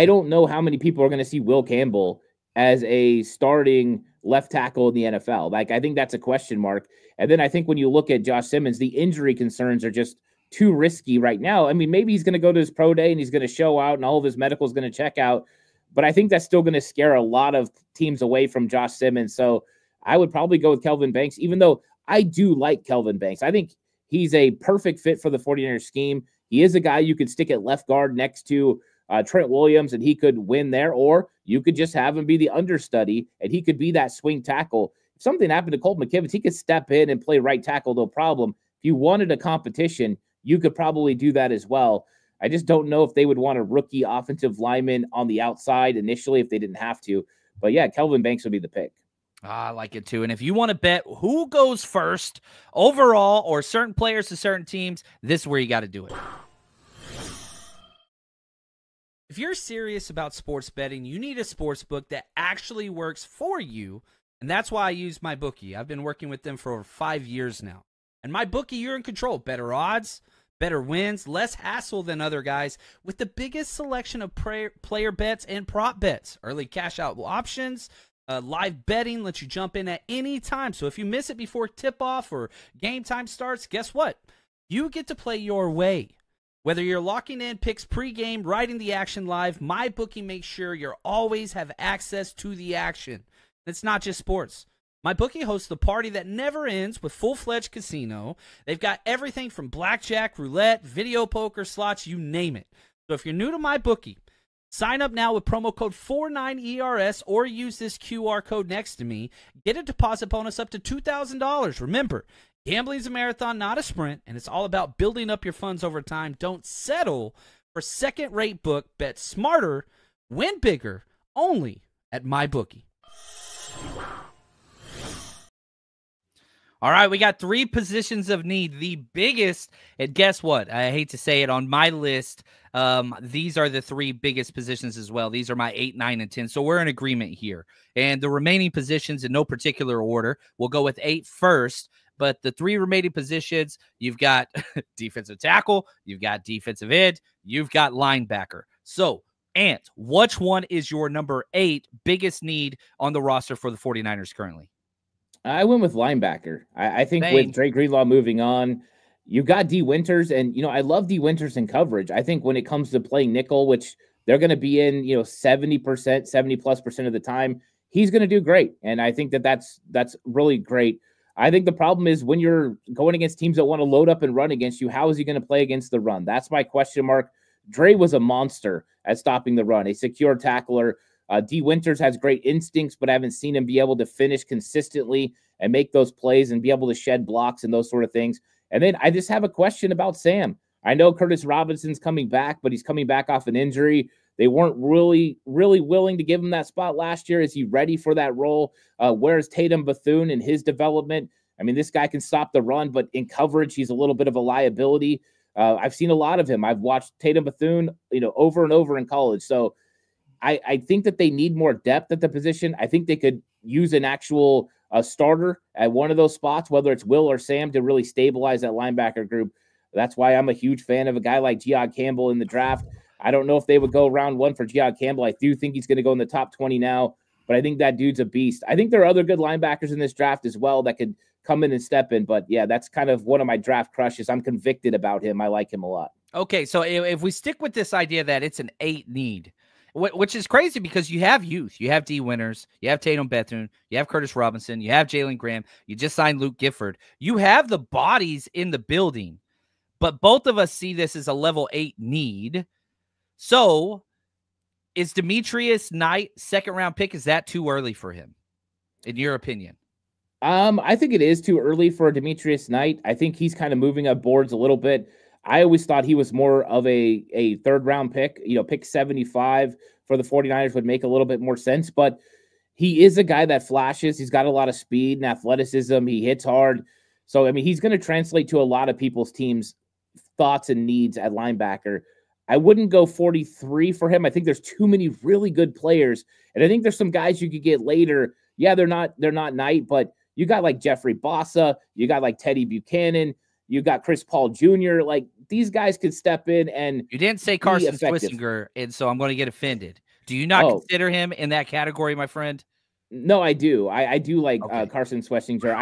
don't know how many people are going to see Will Campbell as a starting left tackle in the NFL. Like, I think that's a question mark. And then I think when you look at Josh Simmons, the injury concerns are just too risky right now. I mean, maybe he's going to go to his pro day and he's going to show out and all of his medical is going to check out. But I think that's still going to scare a lot of teams away from Josh Simmons. So I would probably go with Kelvin Banks, even though I do like Kelvin Banks. I think he's a perfect fit for the 49ers scheme. He is a guy you could stick at left guard next to Trent Williams, and he could win there. Or you could just have him be the understudy, and he could be that swing tackle. If something happened to Colton McKivitz, he could step in and play right tackle, no problem. If you wanted a competition, you could probably do that as well. I just don't know if they would want a rookie offensive lineman on the outside initially if they didn't have to. But yeah, Kelvin Banks would be the pick. I like it too. And if you want to bet who goes first overall or certain players to certain teams, this is where you got to do it. If you're serious about sports betting, you need a sports book that actually works for you. And that's why I use MyBookie. I've been working with them for over 5 years now. And MyBookie, you're in control. Better odds, better wins, less hassle than other guys with the biggest selection of player bets and prop bets. Early cash out options, live betting lets you jump in at any time. So if you miss it before tip-off or game time starts, guess what? You get to play your way. Whether you're locking in picks pregame, riding the action live, MyBookie makes sure you always have access to the action. It's not just sports. MyBookie hosts the party that never ends with full-fledged casino. They've got everything from blackjack, roulette, video poker, slots, you name it. So if you're new to MyBookie, sign up now with promo code 49ERS or use this QR code next to me. Get a deposit bonus up to $2,000. Remember, gambling's a marathon, not a sprint, and it's all about building up your funds over time. Don't settle for second-rate book. Bet smarter, win bigger, only at MyBookie. All right, we got 3 positions of need. The biggest, and guess what? I hate to say it, on my list, these are the 3 biggest positions as well. These are my 8, 9, and 10. So we're in agreement here. And the remaining positions in no particular order. We'll go with 8 first. But the 3 remaining positions, you've got defensive tackle, you've got defensive end, you've got linebacker. So, Ant, which one is your number 8 biggest need on the roster for the 49ers currently? I went with linebacker. I think Same. with Drake Greenlaw moving on, you got D Winters, and I love D Winters in coverage. I think when it comes to playing nickel, which they're going to be in 70%, 70+% of the time, he's going to do great. And I think that's really great. I think the problem is when you're going against teams that want to load up and run against you, how is he going to play against the run? That's my question mark. Dre was a monster at stopping the run, a secure tackler. D Winters has great instincts, but I haven't seen him be able to finish consistently and make those plays and be able to shed blocks and those sort of things. And then I just have a question about Sam. I know Curtis Robinson's coming back, but he's coming back off an injury. They weren't really willing to give him that spot last year. Is he ready for that role? Where's Tatum Bethune in his development? I mean, this guy can stop the run, but in coverage, he's a little bit of a liability. I've seen a lot of him. I've watched Tatum Bethune, over and over in college. So I think that they need more depth at the position. I think they could use an actual starter at one of those spots, whether it's Will or Sam, to really stabilize that linebacker group. That's why I'm a huge fan of a guy like Geod Campbell in the draft. I don't know if they would go round 1 for Geod Campbell. I do think he's going to go in the top 20 now, but I think that dude's a beast. I think there are other good linebackers in this draft as well that could come in and step in. But yeah, that's kind of one of my draft crushes. I'm convicted about him. I like him a lot. Okay, so if we stick with this idea that it's an 8 need, which is crazy because you have youth. You have D Winters, you have Tatum Bethune, you have Curtis Robinson, you have Jalen Graham, you just signed Luke Gifford. You have the bodies in the building, but both of us see this as a level 8 need. So is Demetrius Knight, 2nd-round pick, is that too early for him, in your opinion? I think it is too early for Demetrius Knight. I think he's kind of moving up boards a little bit. I always thought he was more of a 3rd-round pick. Pick 75 for the 49ers would make a little bit more sense, but he is a guy that flashes. He's got a lot of speed and athleticism. He hits hard. So, I mean, he's going to translate to a lot of people's teams' thoughts and needs at linebacker. I wouldn't go 43 for him. I think there's too many really good players, and I think there's some guys you could get later. Yeah, they're not Knight, but you got like Jeffrey Bossa, you got like Teddy Buchanan, you got Chris Paul Jr. Like, these guys could step in and you didn't say Carson Swissinger, and so I'm going to get offended. Do you not consider him in that category, my friend? No, I do. I do like Carson Swissinger.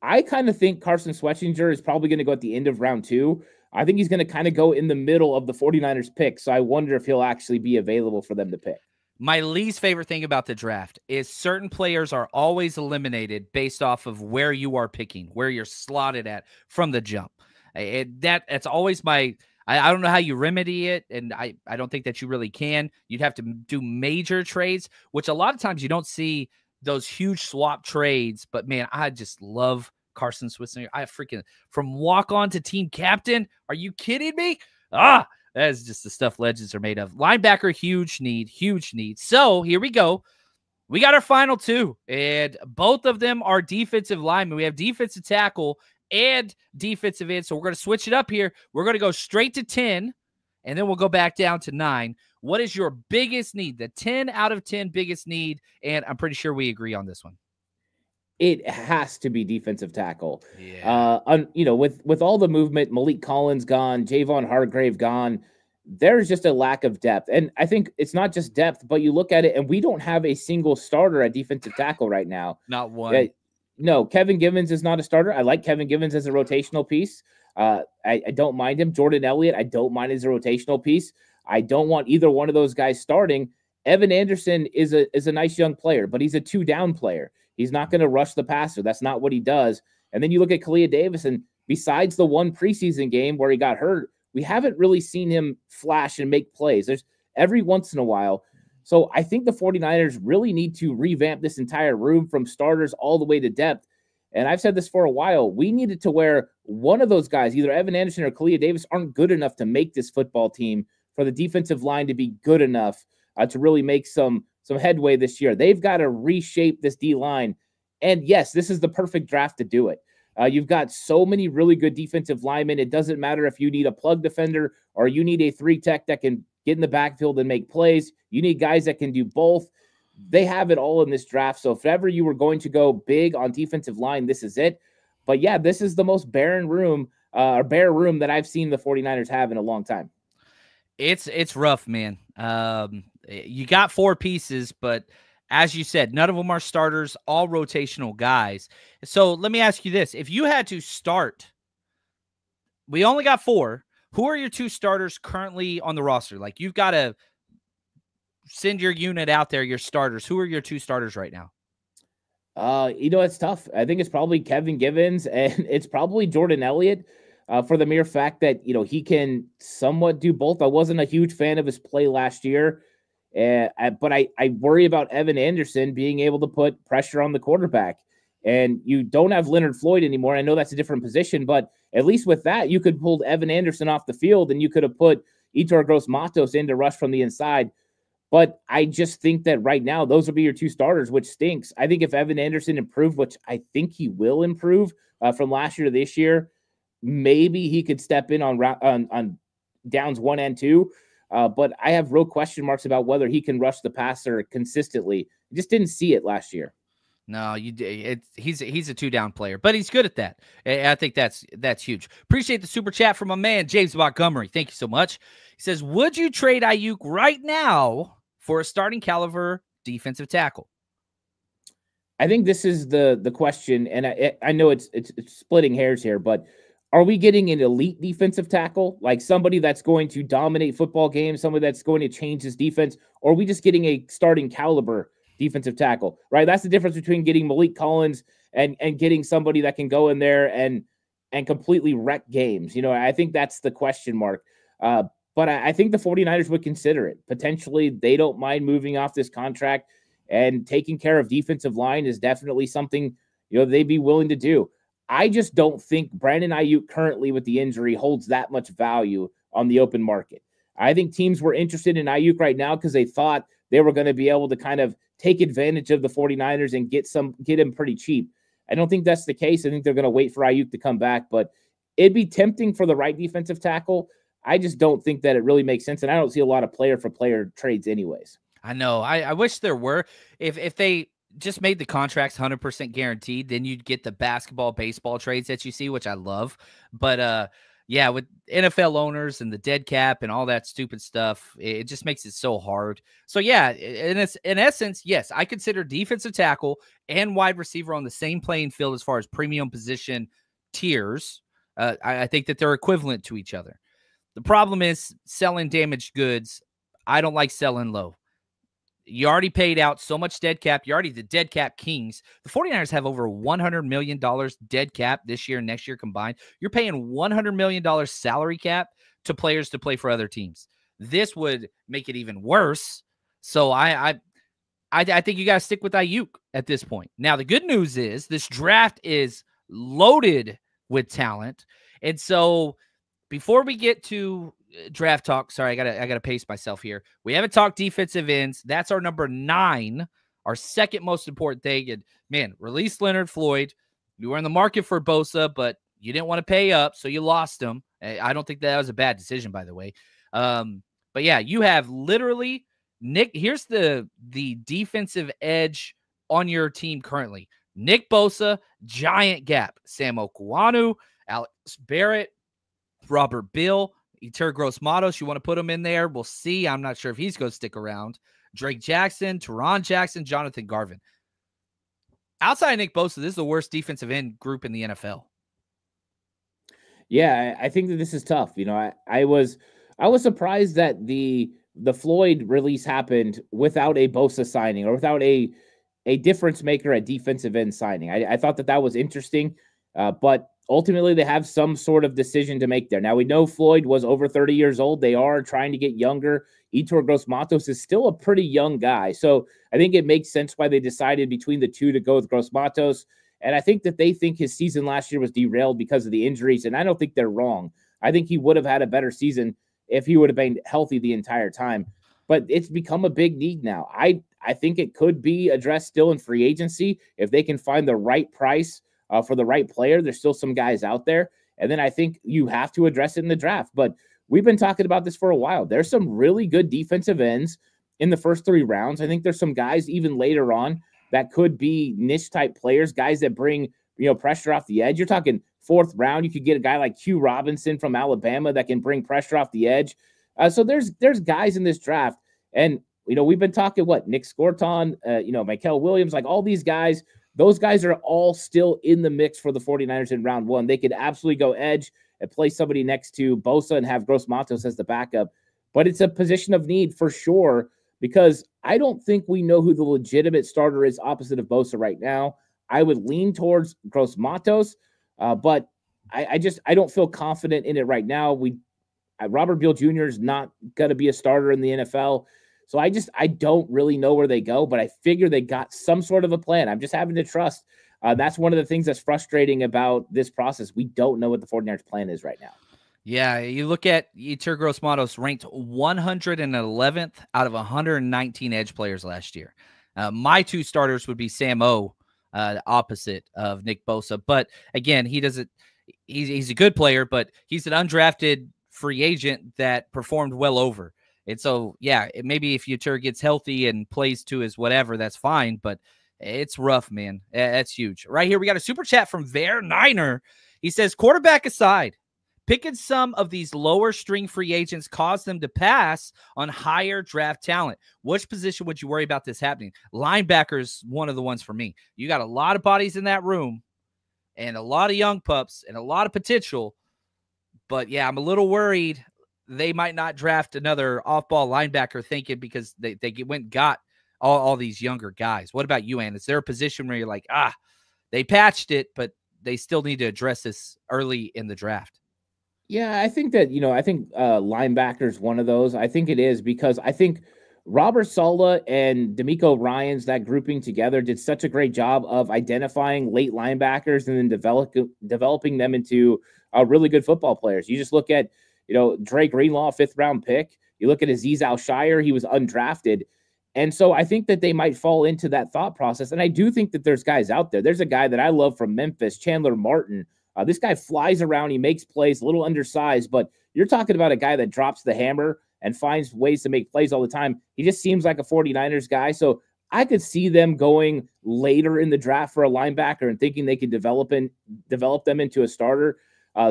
I kind of think Carson Swissinger is probably going to go at the end of round 2. I think he's going to kind of go in the middle of the 49ers pick. So I wonder if he'll actually be available for them to pick. My least favorite thing about the draft is certain players are always eliminated based off of where you are picking, where you're slotted at from the jump. That's always my – I don't know how you remedy it, and I don't think that you really can. You'd have to do major trades, which a lot of times you don't see those huge swap trades. But, man, I just love Carson Swissinger. I freaking – from walk-on to team captain, are you kidding me? That is just the stuff legends are made of. Linebacker, huge need. So here we go. We got our final 2, and both of them are defensive linemen. We have defensive tackle and defensive end. So we're going to switch it up here. We're going to go straight to 10, and then we'll go back down to 9. What is your biggest need? The 10 out of 10 biggest need, and I'm pretty sure we agree on this one. It has to be defensive tackle. Yeah. With all the movement, Malik Collins gone, Javon Hargrave gone, there's just a lack of depth. And I think it's not just depth, but you look at it, and we don't have a single starter at defensive tackle right now. Not one. No, Kevin Givens is not a starter. I like Kevin Givens as a rotational piece. I don't mind him. Jordan Elliott, I don't mind as a rotational piece. I don't want either one of those guys starting. Evan Anderson is a nice young player, but he's a 2-down player. He's not going to rush the passer. That's not what he does. And then you look at Kalia Davis, and besides the one preseason game where he got hurt, we haven't really seen him flash and make plays. There's every once in a while. So I think the 49ers really need to revamp this entire room from starters all the way to depth. And I've said this for a while. We needed to where one of those guys, either Evan Anderson or Kalia Davis, aren't good enough to make this football team, for the defensive line to be good enough to really make some headway this year. They've got to reshape this D-line. And yes, this is the perfect draft to do it. You've got so many really good defensive linemen. It doesn't matter if you need a plug defender or you need a 3-tech that can get in the backfield and make plays. You need guys that can do both. They have it all in this draft. So if ever you were going to go big on defensive line, this is it. But yeah, this is the most bare room that I've seen the 49ers have in a long time. It's rough, man. You got 4 pieces, but as you said, none of them are starters, all rotational guys. So let me ask you this. If you had to start, we only got 4. Who are your 2 starters currently on the roster? Like, you've got to send your unit out there, your starters. Who are your 2 starters right now? It's tough. I think it's probably Kevin Givens and it's probably Jordan Elliott for the mere fact that, he can somewhat do both. I wasn't a huge fan of his play last year, but I worry about Evan Anderson being able to put pressure on the quarterback. And you don't have Leonard Floyd anymore. I know that's a different position, but at least with that, you could pull Evan Anderson off the field and you could have put Yetur Gross-Matos in to rush from the inside. But I just think that right now, those will be your 2 starters, which stinks. I think if Evan Anderson improved, which I think he will improve from last year to this year, maybe he could step in on downs 1 and 2. But I have real question marks about whether he can rush the passer consistently. I just didn't see it last year. No, he's a 2-down player, but he's good at that. I think that's huge. Appreciate the super chat from my man, James Montgomery. Thank you so much. He says, would you trade Ayuk right now for a starting caliber defensive tackle? I think this is the question, and I know it's splitting hairs here, but are we getting an elite defensive tackle, like somebody that's going to dominate football games, somebody that's going to change his defense, or are we just getting a starting caliber defensive tackle, right? That's the difference between getting Malik Collins and getting somebody that can go in there and completely wreck games. I think that's the question mark. But I think the 49ers would consider it. Potentially, they don't mind moving off this contract, and taking care of defensive line is definitely something, they'd be willing to do. I just don't think Brandon Ayuk currently with the injury holds that much value on the open market. I think teams were interested in Ayuk right now because they thought they were going to be able to kind of take advantage of the 49ers and get him pretty cheap. I don't think that's the case. I think they're going to wait for Ayuk to come back, but it'd be tempting for the right defensive tackle. I just don't think that it really makes sense, and I don't see a lot of player-for-player trades anyways. I know. I wish there were. If they just made the contracts 100% guaranteed, then you'd get the basketball, baseball trades that you see, which I love. But yeah, with NFL owners and the dead cap and all that stupid stuff, it just makes it so hard. So yeah, in essence, yes, I consider defensive tackle and wide receiver on the same playing field as far as premium position tiers. I think that they're equivalent to each other. The problem is selling damaged goods. I don't like selling low. You already paid out so much dead cap. You're already the dead cap kings. The 49ers have over $100 million dead cap this year and next year combined. You're paying $100 million salary cap to players to play for other teams. This would make it even worse. So I think you got to stick with Ayuk at this point. Now, the good news is this draft is loaded with talent. And so before we get to draft talk, sorry, I gotta pace myself here. We haven't talked defensive ends. That's our number 9, our second most important thing. And man, release Leonard Floyd. You were in the market for Bosa, but you didn't want to pay up, so you lost him. I don't think that was a bad decision, by the way. But yeah, you have literally Nick. Here's the defensive edge on your team currently: Nick Bosa, giant gap. Sam Okuanu, Alex Barrett, Robert Bill, Yetur Gross-Matos, you want to put him in there? We'll see. I'm not sure if he's going to stick around. Drake Jackson, Teron Jackson, Jonathan Garvin. Outside of Nick Bosa, this is the worst defensive end group in the NFL. Yeah, I think that this is tough. I was surprised that the Floyd release happened without a Bosa signing or without a difference maker at defensive end signing. I thought that was interesting, but ultimately, they have some sort of decision to make there. Now, we know Floyd was over 30 years old. They are trying to get younger. Yetur Gross-Matos is still a pretty young guy. So I think it makes sense why they decided between the two to go with Gross-Matos. And I think that they think his season last year was derailed because of the injuries. And I don't think they're wrong. I think he would have had a better season if he would have been healthy the entire time. But it's become a big need now. I think it could be addressed still in free agency if they can find the right price for the right player. There's still some guys out there. And then I think you have to address it in the draft. But we've been talking about this for a while. There's some really good defensive ends in the first 3 rounds. I think there's some guys even later on that could be niche type players, guys that bring, pressure off the edge. You're talking 4th round. You could get a guy like Q Robinson from Alabama that can bring pressure off the edge. So there's guys in this draft. And, we've been talking Nick Scorton, Michael Williams, like all these guys. Those guys are all still in the mix for the 49ers in round 1. They could absolutely go edge and play somebody next to Bosa and have Gross Matos as the backup. But it's a position of need for sure, because I don't think we know who the legitimate starter is opposite of Bosa right now. I would lean towards Gross Matos, but I don't feel confident in it right now. Robert Beal Jr. is not going to be a starter in the NFL. So I don't really know where they go, but I figure they got some sort of a plan. I'm just having to trust. That's one of the things that's frustrating about this process. We don't know what the 49ers plan is right now. Yeah, you look at Yetur Gross-Matos ranked 111th out of 119 edge players last year. My 2 starters would be Sam O, opposite of Nick Bosa. But again, he's a good player, but he's an undrafted free agent that performed well over. And so, yeah, maybe if Yetur gets healthy and plays to his whatever, that's fine. But it's rough, man. That's huge. Right here, we got a super chat from Bear Niner. He says, quarterback aside, picking some of these lower string free agents caused them to pass on higher draft talent. Which position would you worry about this happening? Linebacker's one of the ones for me. You got a lot of bodies in that room and a lot of young pups and a lot of potential. But, yeah, I'm a little worried they might not draft another off-ball linebacker thinking because they went and got all these younger guys. What about you, Ann? Is there a position where you're like, they patched it, but they still need to address this early in the draft? Yeah, I think that, linebacker is one of those. I think it is because I think Robert Saleh and D'Amico Ryans, that grouping together, did such a great job of identifying late linebackers and then developing them into really good football players. You just look at, Dre Greenlaw, 5th round pick. You look at Azeez Al-Shire, he was undrafted. And so I think that they might fall into that thought process. And I do think that there's guys out there. There's a guy that I love from Memphis, Chandler Martin. This guy flies around. He makes plays, a little undersized, but you're talking about a guy that drops the hammer and finds ways to make plays all the time. He just seems like a 49ers guy. So I could see them going later in the draft for a linebacker and thinking they could develop them into a starter.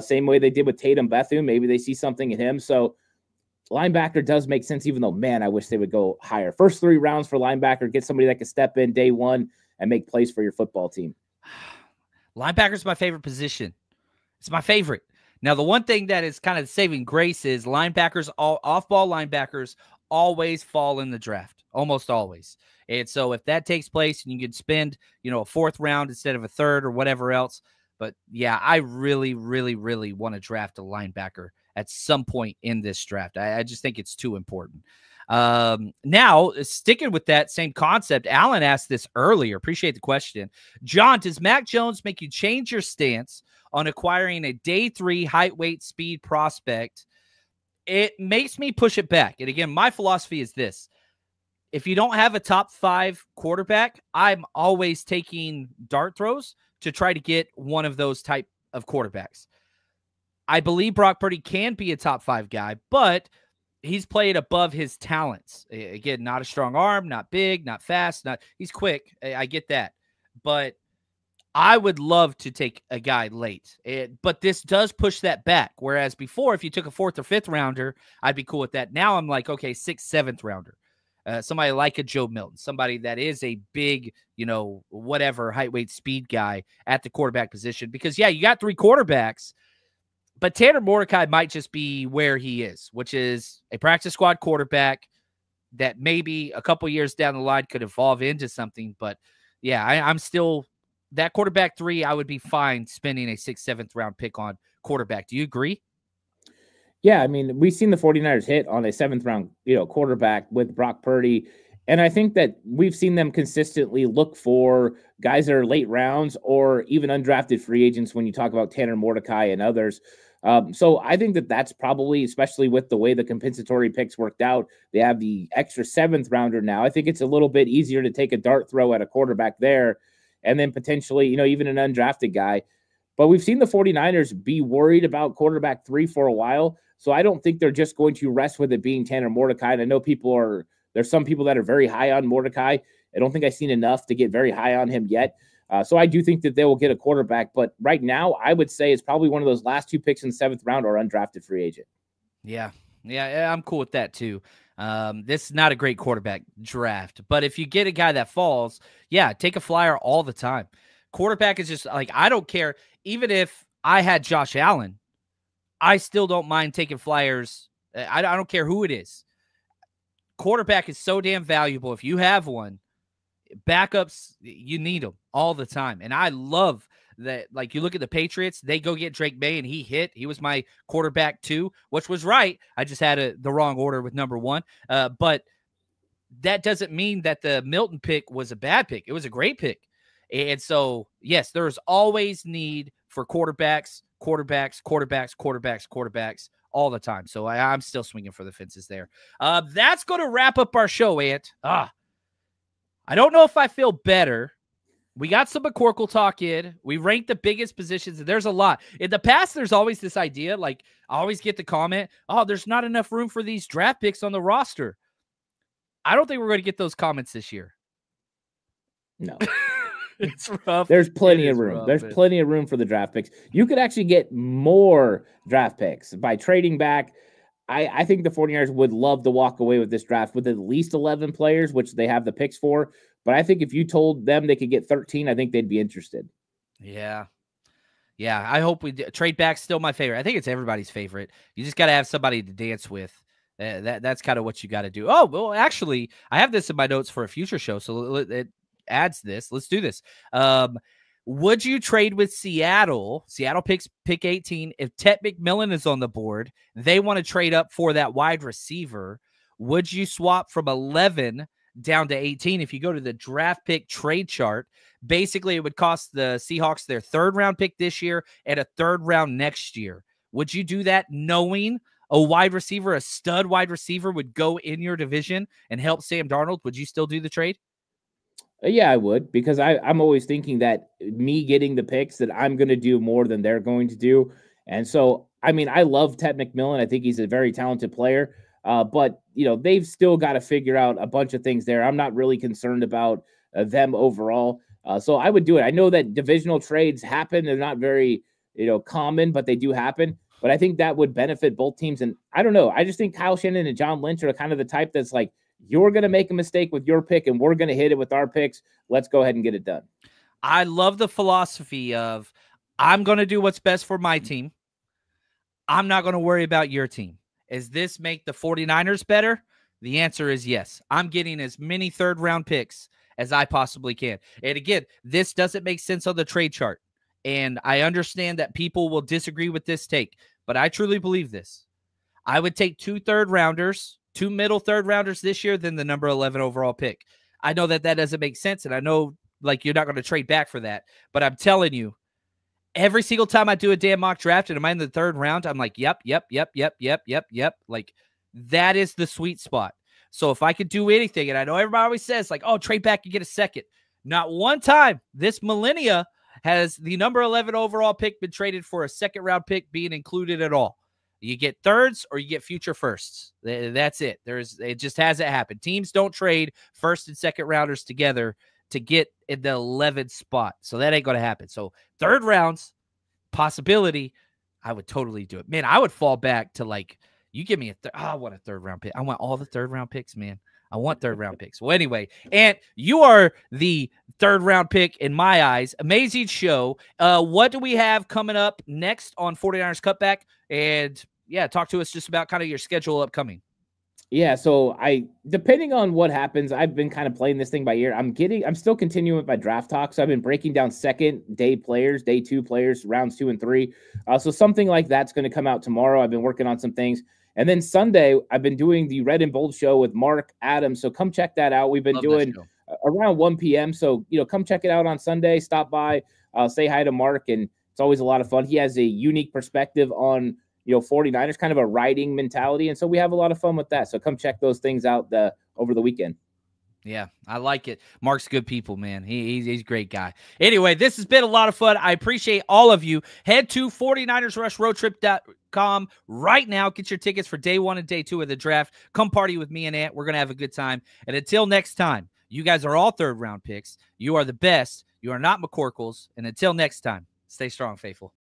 Same way they did with Tatum Bethune. Maybe they see something in him. So linebacker does make sense, even though, man, I wish they would go higher. First 3 rounds for linebacker, get somebody that can step in day 1 and make plays for your football team. Linebacker is my favorite position. It's my favorite. Now, the one thing that is kind of saving grace is linebackers, off-ball linebackers always fall in the draft, almost always. And so if that takes place and you can spend, a 4th round instead of a 3rd or whatever else. But, yeah, I really, really, really want to draft a linebacker at some point in this draft. I just think it's too important. Now, sticking with that same concept, Alan asked this earlier. Appreciate the question. John, does Mac Jones make you change your stance on acquiring a day 3 height, weight, speed prospect? It makes me push it back. And again, my philosophy is this. If you don't have a top 5 quarterback, I'm always taking dart throws to try to get one of those type of quarterbacks. I believe Brock Purdy can be a top 5 guy, but he's played above his talents. Again, not a strong arm, not big, not fast, he's quick. I get that. But I would love to take a guy late. But this does push that back. Whereas before, if you took a 4th or 5th rounder, I'd be cool with that. Now I'm like, okay, 6th, 7th rounder. Somebody like a Joe Milton, somebody that is a big, whatever height, weight, speed guy at the quarterback position. Because, yeah, you got 3 quarterbacks, but Tanner Mordecai might just be where he is, which is a practice squad quarterback that maybe a couple years down the line could evolve into something. But, yeah, I'm still that quarterback 3. I would be fine spending a 6th, 7th round pick on quarterback. Do you agree? Yeah, I mean, we've seen the 49ers hit on a 7th round, quarterback with Brock Purdy. And I think that we've seen them consistently look for guys that are late rounds or even undrafted free agents when you talk about Tanner Mordecai and others. So I think that that's probably, especially with the way the compensatory picks worked out, they have the extra 7th rounder now. I think it's a little bit easier to take a dart throw at a quarterback there. and then potentially, even an undrafted guy. But we've seen the 49ers be worried about quarterback 3 for a while. So I don't think they're just going to rest with it being Tanner Mordecai. And I know there's some people that are very high on Mordecai. I don't think I've seen enough to get very high on him yet. So I do think that they will get a quarterback. But right now, I would say it's probably one of those last 2 picks in the 7th round or undrafted free agent. Yeah, I'm cool with that too. This is not a great quarterback draft, but if you get a guy that falls, take a flyer all the time. Quarterback is just like, I don't care. Even if I had Josh Allen, I still don't mind taking flyers. I don't care who it is. Quarterback is so damn valuable. If you have one, backups, you need them all the time. And I love that. Like, you look at the Patriots, they go get Drake May, and he was my quarterback too, which was right. I just had the wrong order with number 1. But that doesn't mean that the Milton pick was a bad pick. It was a great pick. And so, yes, there's always need for quarterbacks all the time. So I'm still swinging for the fences there. That's going to wrap up our show, Ant. I don't know if I feel better. We got some McCorkle talk in. We ranked the biggest positions, and there's a lot. In the past, there's always this idea, like, I always get the comment, there's not enough room for these draft picks on the roster. I don't think we're going to get those comments this year. No. It's rough. There's plenty of room. There's plenty of room for the draft picks. You could actually get more draft picks by trading back. I think the 49ers would love to walk away with this draft with at least 11 players, which they have the picks for. But I think if you told them they could get 13, I think they'd be interested. Yeah. I hope we trade back. Still my favorite. I think it's everybody's favorite. You just got to have somebody to dance with. That's kind of what you got to do. Oh, well, actually, I have this in my notes for a future show, so it adds this. Let's do this. Would you trade with Seattle? Seattle picks pick 18. If Ted McMillan is on the board, they want to trade up for that wide receiver. Would you swap from 11 down to 18? If you go to the draft pick trade chart, basically it would cost the Seahawks their 3rd round pick this year and a 3rd round next year. Would you do that knowing a wide receiver, a stud wide receiver, would go in your division and help Sam Darnold? Would you still do the trade? Yeah, I would, because I'm always thinking that me getting the picks that I'm going to do more than they're going to do. And so, I mean, I love Ted McMillan. I think he's a very talented player. But, they've still got to figure out a bunch of things there. I'm not really concerned about them overall. So I would do it. I know that divisional trades happen. They're not very, common, but they do happen. But I think that would benefit both teams. And I don't know. I just think Kyle Shanahan and John Lynch are kind of the type that's like, you're going to make a mistake with your pick, and we're going to hit it with our picks. Let's go ahead and get it done. I love the philosophy of, I'm going to do what's best for my team. I'm not going to worry about your team. Does this make the 49ers better? The answer is yes. I'm getting as many 3rd round picks as I possibly can. And again, this doesn't make sense on the trade chart. And I understand that people will disagree with this take, but I truly believe this. I would take 2 3rd rounders, 2 middle 3rd rounders this year than the number 11 overall pick. I know that doesn't make sense, and I know you're not going to trade back for that, but I'm telling you, every single time I do a damn mock draft and I'm in the 3rd round, I'm like, yep. Like, that is the sweet spot. So if I could do anything, and I know everybody always says trade back and get a 2nd. Not one time this millennia has the number 11 overall pick been traded for a 2nd round pick being included at all. You get 3rds or you get future 1sts. That's it. It just hasn't happened. Teams don't trade 1st and 2nd rounders together to get in the 11th spot. So that ain't going to happen. So 3rd rounds, possibility, I would totally do it. Man, I would fall back to you give me I want a 3rd round pick. I want all the 3rd round picks, man. I want 3rd round picks. Well, anyway, and you are the 3rd round pick in my eyes. Amazing show. What do we have coming up next on 49ers Cutback? And talk to us just about kind of your schedule upcoming. Yeah, so depending on what happens, I've been kind of playing this thing by ear. I'm still continuing with my draft talk. So I've been breaking down 2nd day players, day 2 players, rounds 2 and 3. So something like that's going to come out tomorrow. I've been working on some things. And then Sunday, I've been doing the Red and Bold show with Mark Adams. So come check that out. We've been doing around 1 p.m. So, come check it out on Sunday. Stop by, say hi to Mark. And it's always a lot of fun. He has a unique perspective on 49ers, kind of a writing mentality. And so we have a lot of fun with that. So come check those things out over the weekend. Yeah, I like it. Mark's good people, man. He's a great guy. Anyway, this has been a lot of fun. I appreciate all of you. Head to 49ersrushroadtrip.com right now. Get your tickets for day 1 and day 2 of the draft. Come party with me and Ant. We're going to have a good time. And until next time, you guys are all third-round picks. You are the best. You are not McCorkles. And until next time, stay strong, faithful.